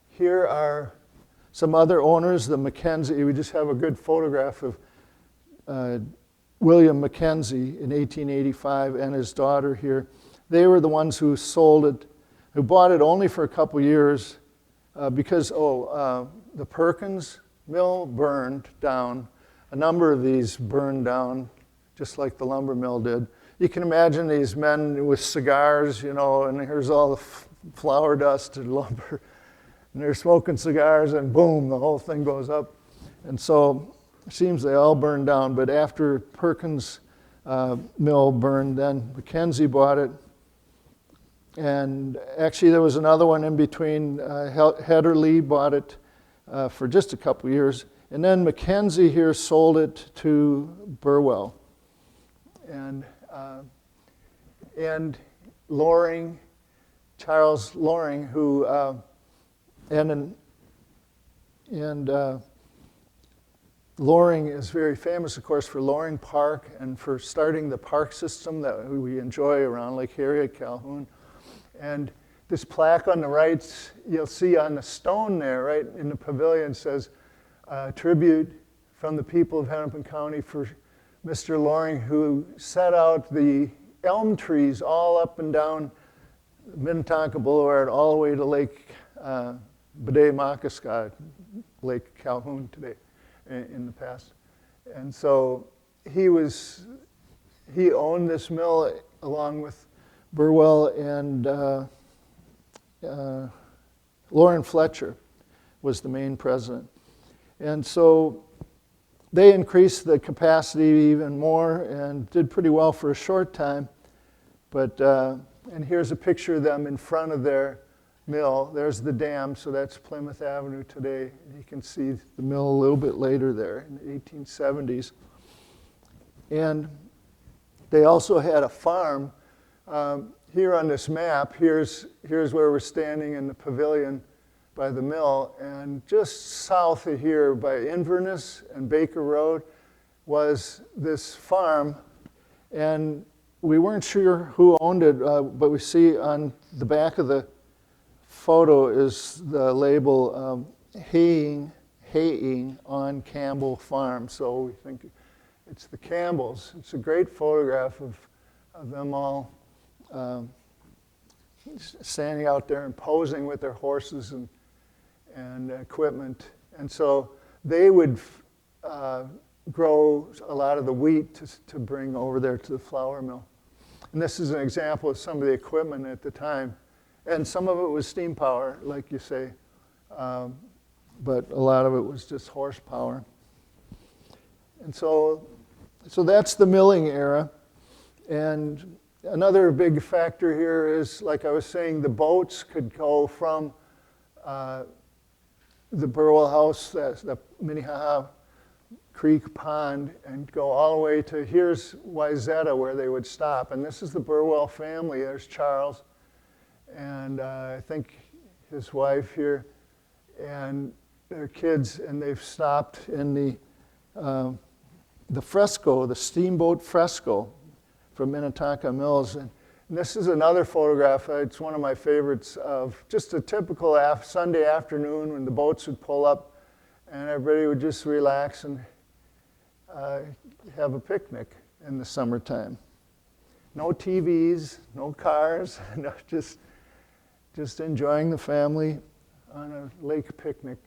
here are some other owners, the Mackenzie. We just have a good photograph of William Mackenzie in 1885 and his daughter here. They were the ones who sold it, who bought it only for a couple years because, the Perkins mill burned down. A number of these burned down, just like the lumber mill did. You can imagine these men with cigars, and here's all the flour dust and lumber. And they're smoking cigars, and boom, the whole thing goes up. And so it seems they all burned down. But after Perkins mill burned, then Mackenzie bought it. And actually, there was another one in between. Hedderly bought it for just a couple years. And then Mackenzie here sold it to Burwell. And Loring, Charles Loring, who, Loring is very famous, of course, for Loring Park and for starting the park system that we enjoy around Lake Harriet, Calhoun. And this plaque on the right, you'll see on the stone there, right in the pavilion, says, tribute from the people of Hennepin County for Mr. Loring, who set out the elm trees all up and down Minnetonka Boulevard, all the way to Lake Bede-Makaska, Lake Calhoun today, in the past. And so he owned this mill along with Burwell and Loren Fletcher was the main president. And so they increased the capacity even more and did pretty well for a short time. But, and here's a picture of them in front of their mill. There's the dam, so that's Plymouth Avenue today. You can see the mill a little bit later there in the 1870s. And they also had a farm. Here on this map, here's where we're standing in the pavilion by the mill, and just south of here by Inverness and Baker Road was this farm, and we weren't sure who owned it, but we see on the back of the photo is the label haying on Campbell Farm, so we think it's the Campbells. It's a great photograph of them all standing out there and posing with their horses and equipment. And so they would grow a lot of the wheat to bring over there to the flour mill. And this is an example of some of the equipment at the time. And some of it was steam power, like you say, but a lot of it was just horsepower. And so that's the milling era. And another big factor here is, like I was saying, the boats could go from the Burwell House, the Minnetonka Creek Pond, and go all the way to, here's Wayzata, where they would stop. And this is the Burwell family. There's Charles, and I think his wife here, and their kids, and they've stopped in the Fresco, the steamboat Fresco from Minnetonka Mills. And And this is another photograph. It's one of my favorites of just a typical Sunday afternoon when the boats would pull up and everybody would just relax and have a picnic in the summertime. No TVs, no cars, no, just enjoying the family on a lake picnic.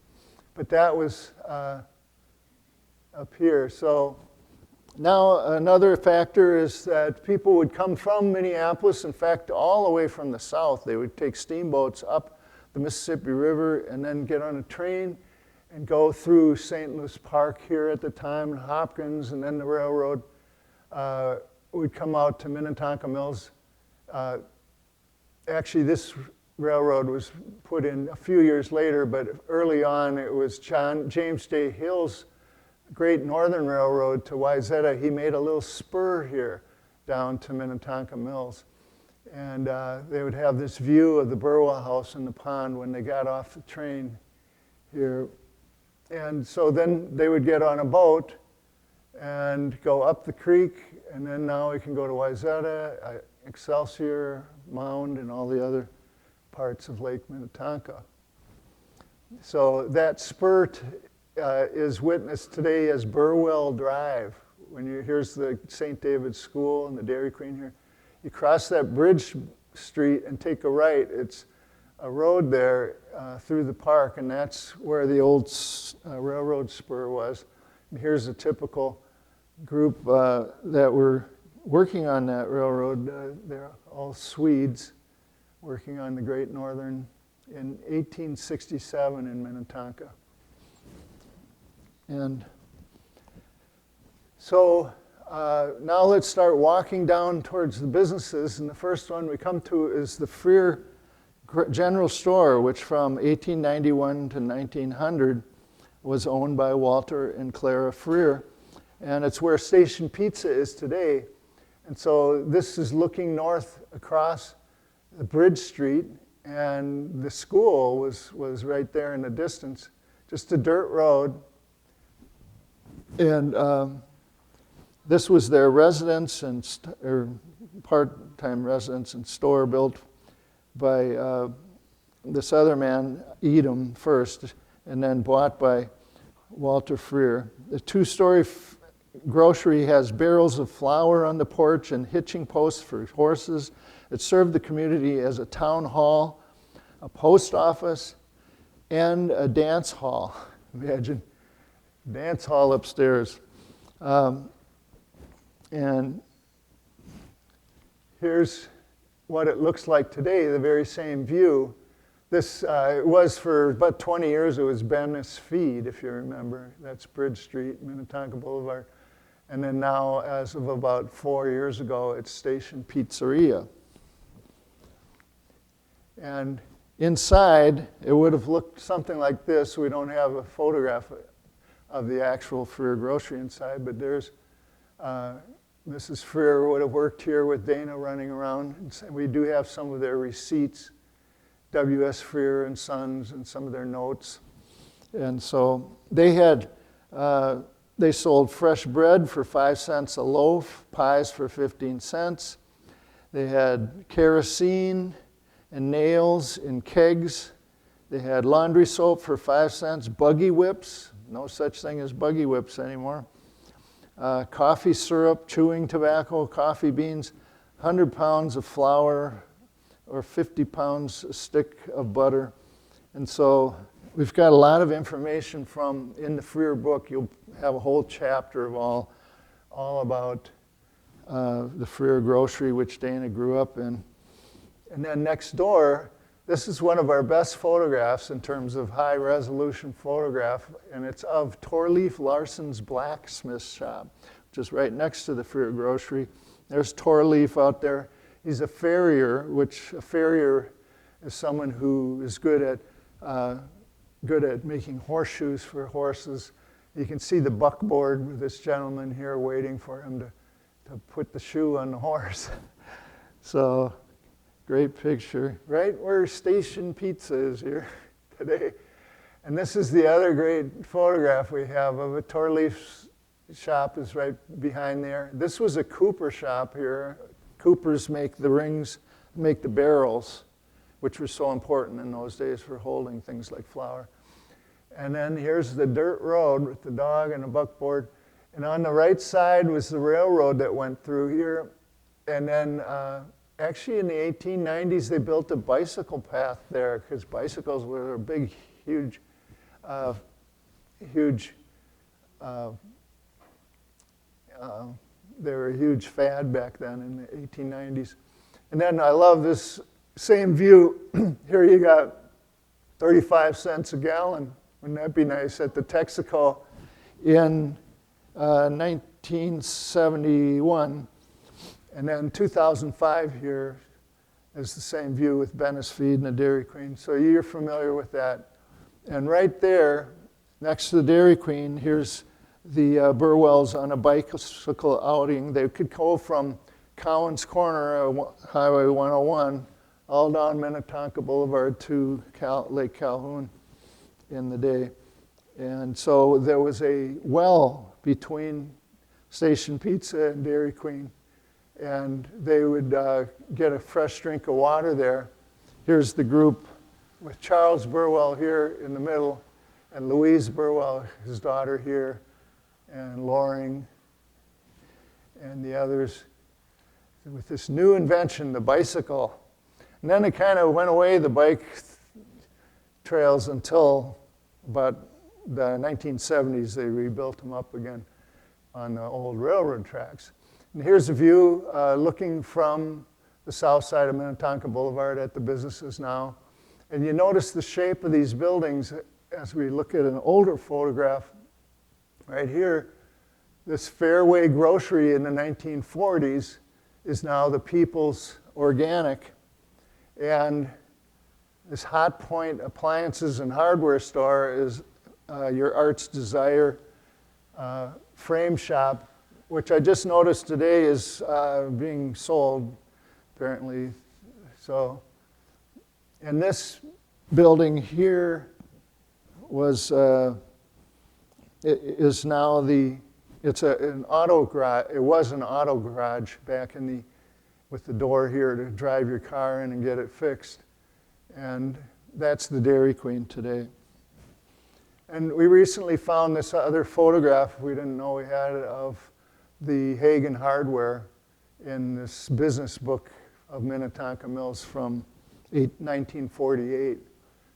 But that was up here. So now another factor is that people would come from Minneapolis, in fact, all the way from the south. They would take steamboats up the Mississippi River and then get on a train and go through St. Louis Park here at the time, and Hopkins, and then the railroad would come out to Minnetonka Mills. Actually, this railroad was put in a few years later, but early on it was James J. Hill's Great Northern Railroad to Wayzata. He made a little spur here down to Minnetonka Mills. And they would have this view of the Burwell House and the pond when they got off the train here. And so then they would get on a boat and go up the creek, and then now we can go to Wayzata, Excelsior, Mound, and all the other parts of Lake Minnetonka. So that spur is witnessed today as Burwell Drive. Here's the St. David's School and the Dairy Queen here. You cross that bridge street and take a right. It's a road there through the park, and that's where the old railroad spur was. And here's a typical group that were working on that railroad. They're all Swedes working on the Great Northern in 1867 in Minnetonka. And so now let's start walking down towards the businesses. And the first one we come to is the Freer General Store, which from 1891 to 1900 was owned by Walter and Clara Freer. And it's where Station Pizza is today. And so this is looking north across the Bridge Street, and the school was right there in the distance, just a dirt road. And this was their residence or part-time residence and store built by this other man, Edom, first, and then bought by Walter Freer. The two-story grocery has barrels of flour on the porch and hitching posts for horses. It served the community as a town hall, a post office, and a dance hall. Imagine, dance hall upstairs. And here's what it looks like today, the very same view. This it was for about 20 years, it was Bennis Feed, if you remember. That's Bridge Street, Minnetonka Boulevard. And then now, as of about 4 years ago, it's Station Pizzeria. And inside, it would have looked something like this. We don't have a photograph of the actual Freer grocery inside, but there's Mrs. Freer would have worked here with Dana running around. And we do have some of their receipts, W.S. Freer and Sons, and some of their notes. And so they sold fresh bread for 5 cents a loaf, pies for 15 cents. They had kerosene and nails in kegs. They had laundry soap for 5 cents, buggy whips, no such thing as buggy whips anymore. Coffee syrup, chewing tobacco, coffee beans, 100 pounds of flour, or 50 pounds a stick of butter. And so we've got a lot of information in the Freer book. You'll have a whole chapter of all about the Freer grocery, which Dana grew up in. And then next door, this is one of our best photographs in terms of high resolution photograph, and it's of Torleif Larson's blacksmith shop, which is right next to the Freer grocery. There's Torleif out there. He's a farrier, which a farrier is someone who is good at making horseshoes for horses. You can see the buckboard with this gentleman here waiting for him to put the shoe on the horse. So, great picture. Right where Station Pizza is here today. And this is the other great photograph we have of it. Torleif's shop is right behind there. This was a cooper shop here, Coopers make the rings, make the barrels, which were so important in those days for holding things like flour. And then here's the dirt road with the dog and a buckboard. And on the right side was the railroad that went through here. And then actually in the 1890s, they built a bicycle path there because bicycles were a big, huge they were a huge fad back then in the 1890s. And then I love this same view. Here you got 35 cents a gallon. Wouldn't that be nice? At the Texaco in 1971. And then 2005 here is the same view with Bennis Feed and the Dairy Queen. So you're familiar with that. And right there, next to the Dairy Queen, here's the Burwells on a bicycle outing. They could go from Cowen's Corner, Highway 101, all down Minnetonka Boulevard to Lake Calhoun in the day. And so there was a well between Station Pizza and Dairy Queen, and they would get a fresh drink of water there. Here's the group with Charles Burwell here in the middle, and Louise Burwell, his daughter here, and Loring, and the others, with this new invention, the bicycle. And then it kind of went away, the bike trails, until about the 1970s. They rebuilt them up again on the old railroad tracks. And here's a view looking from the south side of Minnetonka Boulevard at the businesses now. And you notice the shape of these buildings as we look at an older photograph. Right here, this Fairway Grocery in the 1940s is now the People's Organic. And this Hot Point Appliances and Hardware store is your Art's Desire frame shop, which I just noticed today is being sold, apparently. So, and this building here was is now an auto garage. It was an auto garage back in with the door here to drive your car in and get it fixed. And that's the Dairy Queen today. And we recently found this other photograph we didn't know we had of the Hagen Hardware in this business book of Minnetonka Mills from 1948.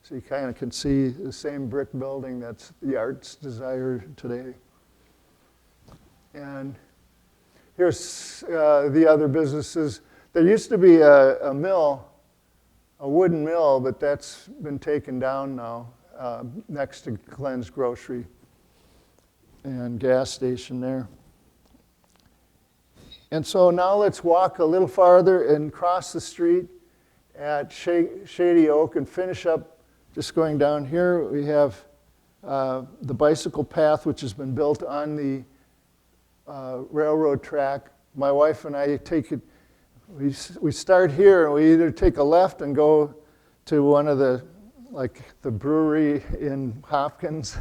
So you kind of can see the same brick building that's the Art's Desire today. And here's the other businesses. There used to be a mill, a wooden mill, but that's been taken down now, next to Glenn's Grocery and gas station there. And so now let's walk a little farther and cross the street at Shady Oak and finish up. Just going down here, we have the bicycle path, which has been built on the railroad track. My wife and I take it, we start here, and we either take a left and go to one of the brewery in Hopkins,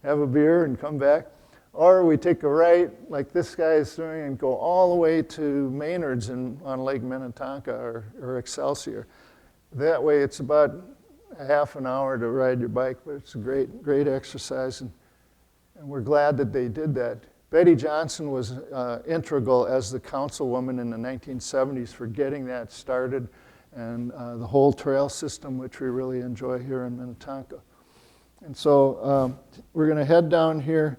have a beer and come back, or we take a right, like this guy is doing, and go all the way to Maynard's on Lake Minnetonka or Excelsior. That way it's about a half an hour to ride your bike, but it's a great exercise, and we're glad that they did that. Betty Johnson was integral as the councilwoman in the 1970s for getting that started, and the whole trail system, which we really enjoy here in Minnetonka. And so we're going to head down here,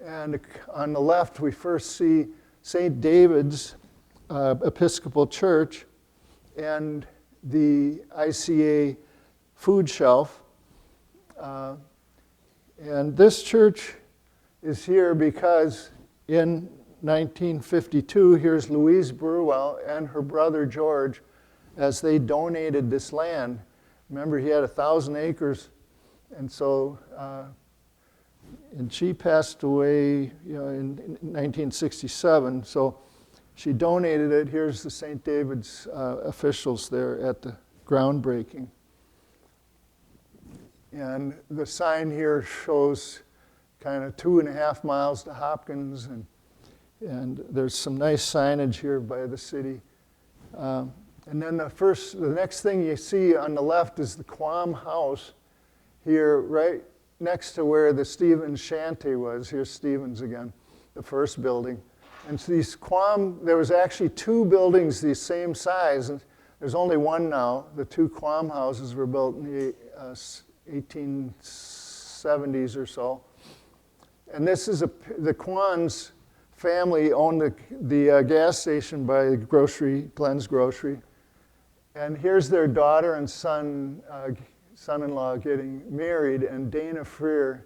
and on the left we first see St. David's Episcopal Church and the ICA food shelf. And this church is here because in 1952, here's Louise Burwell and her brother George as they donated this land. Remember, he had 1,000 acres, and so, and she passed away in 1967, so she donated it. Here's the St. David's officials there at the groundbreaking. And the sign here shows kind of 2.5 miles to Hopkins, and And there's some nice signage here by the city. And then the next thing you see on the left is the Quam House here, right next to where the Stevens shanty was. Here's Stevens again, the first building. And so these Quam, there was actually two buildings the same size, and there's only one now. The two Quam houses were built in the 1870s or so. And this is the Quam's family owned the gas station by Glenn's Grocery. And here's their daughter and son-in-law getting married, and Dana Freer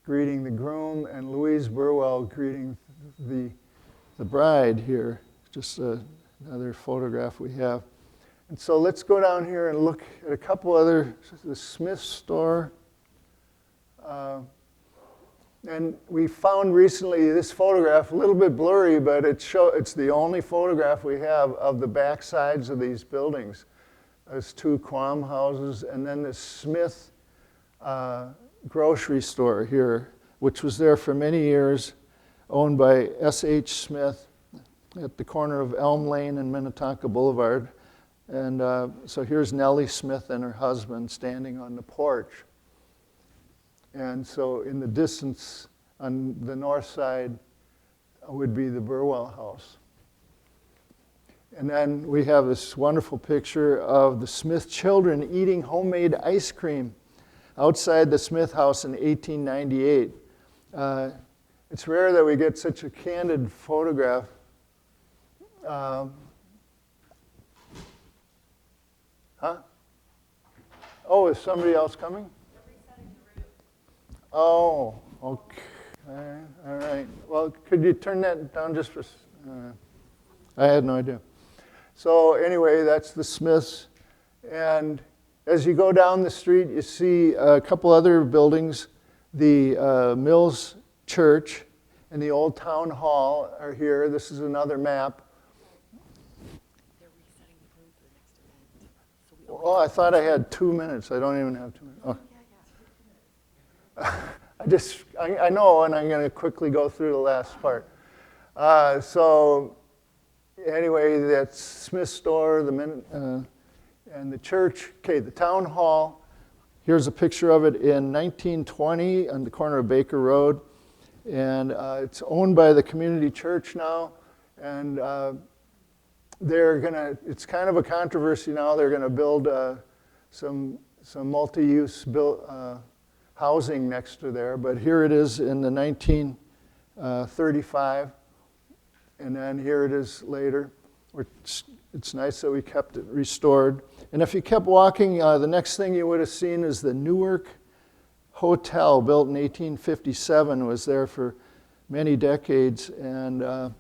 greeting the groom, and Louise Burwell greeting the bride here. Just another photograph we have. And so let's go down here and look at a couple other, the Smith store. And we found recently this photograph, a little bit blurry, but it's the only photograph we have of the back sides of these buildings. There's two Quam houses, and then this Smith grocery store here, which was there for many years, owned by S.H. Smith at the corner of Elm Lane and Minnetonka Boulevard. And so here's Nellie Smith and her husband standing on the porch. And so in the distance on the north side would be the Burwell House. And then we have this wonderful picture of the Smith children eating homemade ice cream outside the Smith house in 1898. It's rare that we get such a candid photograph. Huh? Oh, is somebody else coming? Oh, okay. All right. Well, could you turn that down just for... I had no idea. So anyway, that's the Smiths. And as you go down the street, you see a couple other buildings. The Mills Church and the Old Town Hall are here. This is another map.
They're resetting the room for the next event.
Oh, I thought I had 2 minutes. I don't even have 2 minutes. Oh. I know, and I'm going to quickly go through the last part. So anyway, that's Smith store, and the church. Okay, the town hall. Here's a picture of it in 1920 on the corner of Baker Road. And it's owned by the community church now. And it's kind of a controversy now. They're going to build some multi-use housing next to there. But here it is in the 1935. And then here it is later. It's nice that we kept it restored. And if you kept walking, the next thing you would have seen is the Newark Hotel, built in 1857, was there for many decades, and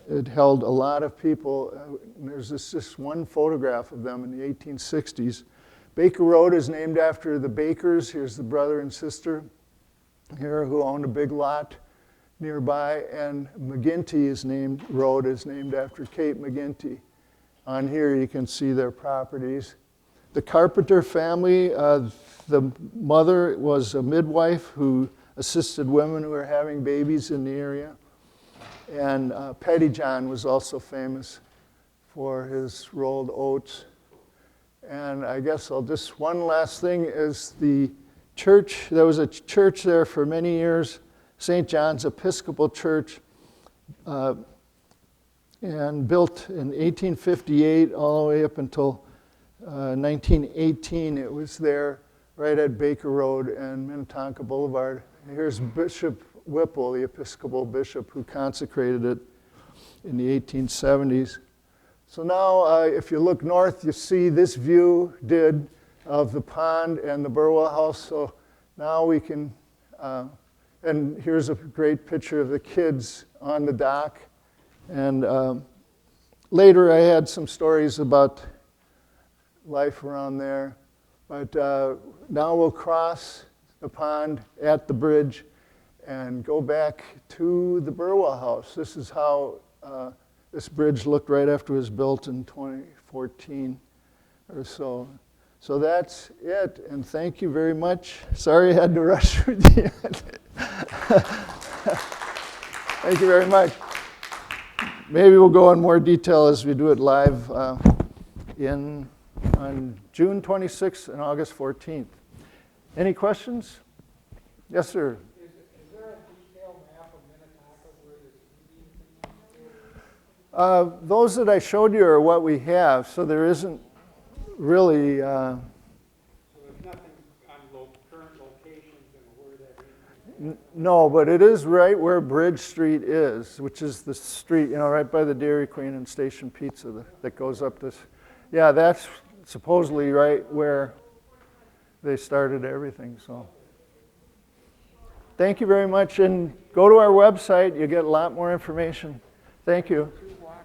it held a lot of people. There's this one photograph of them in the 1860s. Baker Road is named after the Bakers. Here's the brother and sister here who owned a big lot nearby, and McGinty Road is named after Kate McGinty. On here you can see their properties. The Carpenter family, the mother was a midwife who assisted women who were having babies in the area. And Pettyjohn was also famous for his rolled oats. And I guess one last thing is the church. There was a church there for many years, St. John's Episcopal Church, and built in 1858 all the way up until 1918. It was there right at Baker Road and Minnetonka Boulevard. Here's Bishop Whipple, the Episcopal bishop who consecrated it in the 1870s. So now if you look north, you see this view of the pond and the Burwell House. So now we can, and here's a great picture of the kids on the dock. And later I had some stories about life around there. But now we'll cross the pond at the bridge and go back to the Burwell House. This is how this bridge looked right after it was built in 2014 or so. So that's it, and thank you very much. Sorry I had to rush with you. Thank you very much. Maybe we'll go in more detail as we do it live on June 26th and August 14th. Any questions? Yes, sir.
Is there a detailed map of Minnetonka where this
Those that I showed you are what we have, so there isn't really.
so there's nothing on current locations and where that is?
No, but it is right where Bridge Street is, which is the street, right by the Dairy Queen and Station Pizza that goes up this. Yeah, that's supposedly right where they started everything, so. Thank you very much, and go to our website. You get a lot more information. Thank you.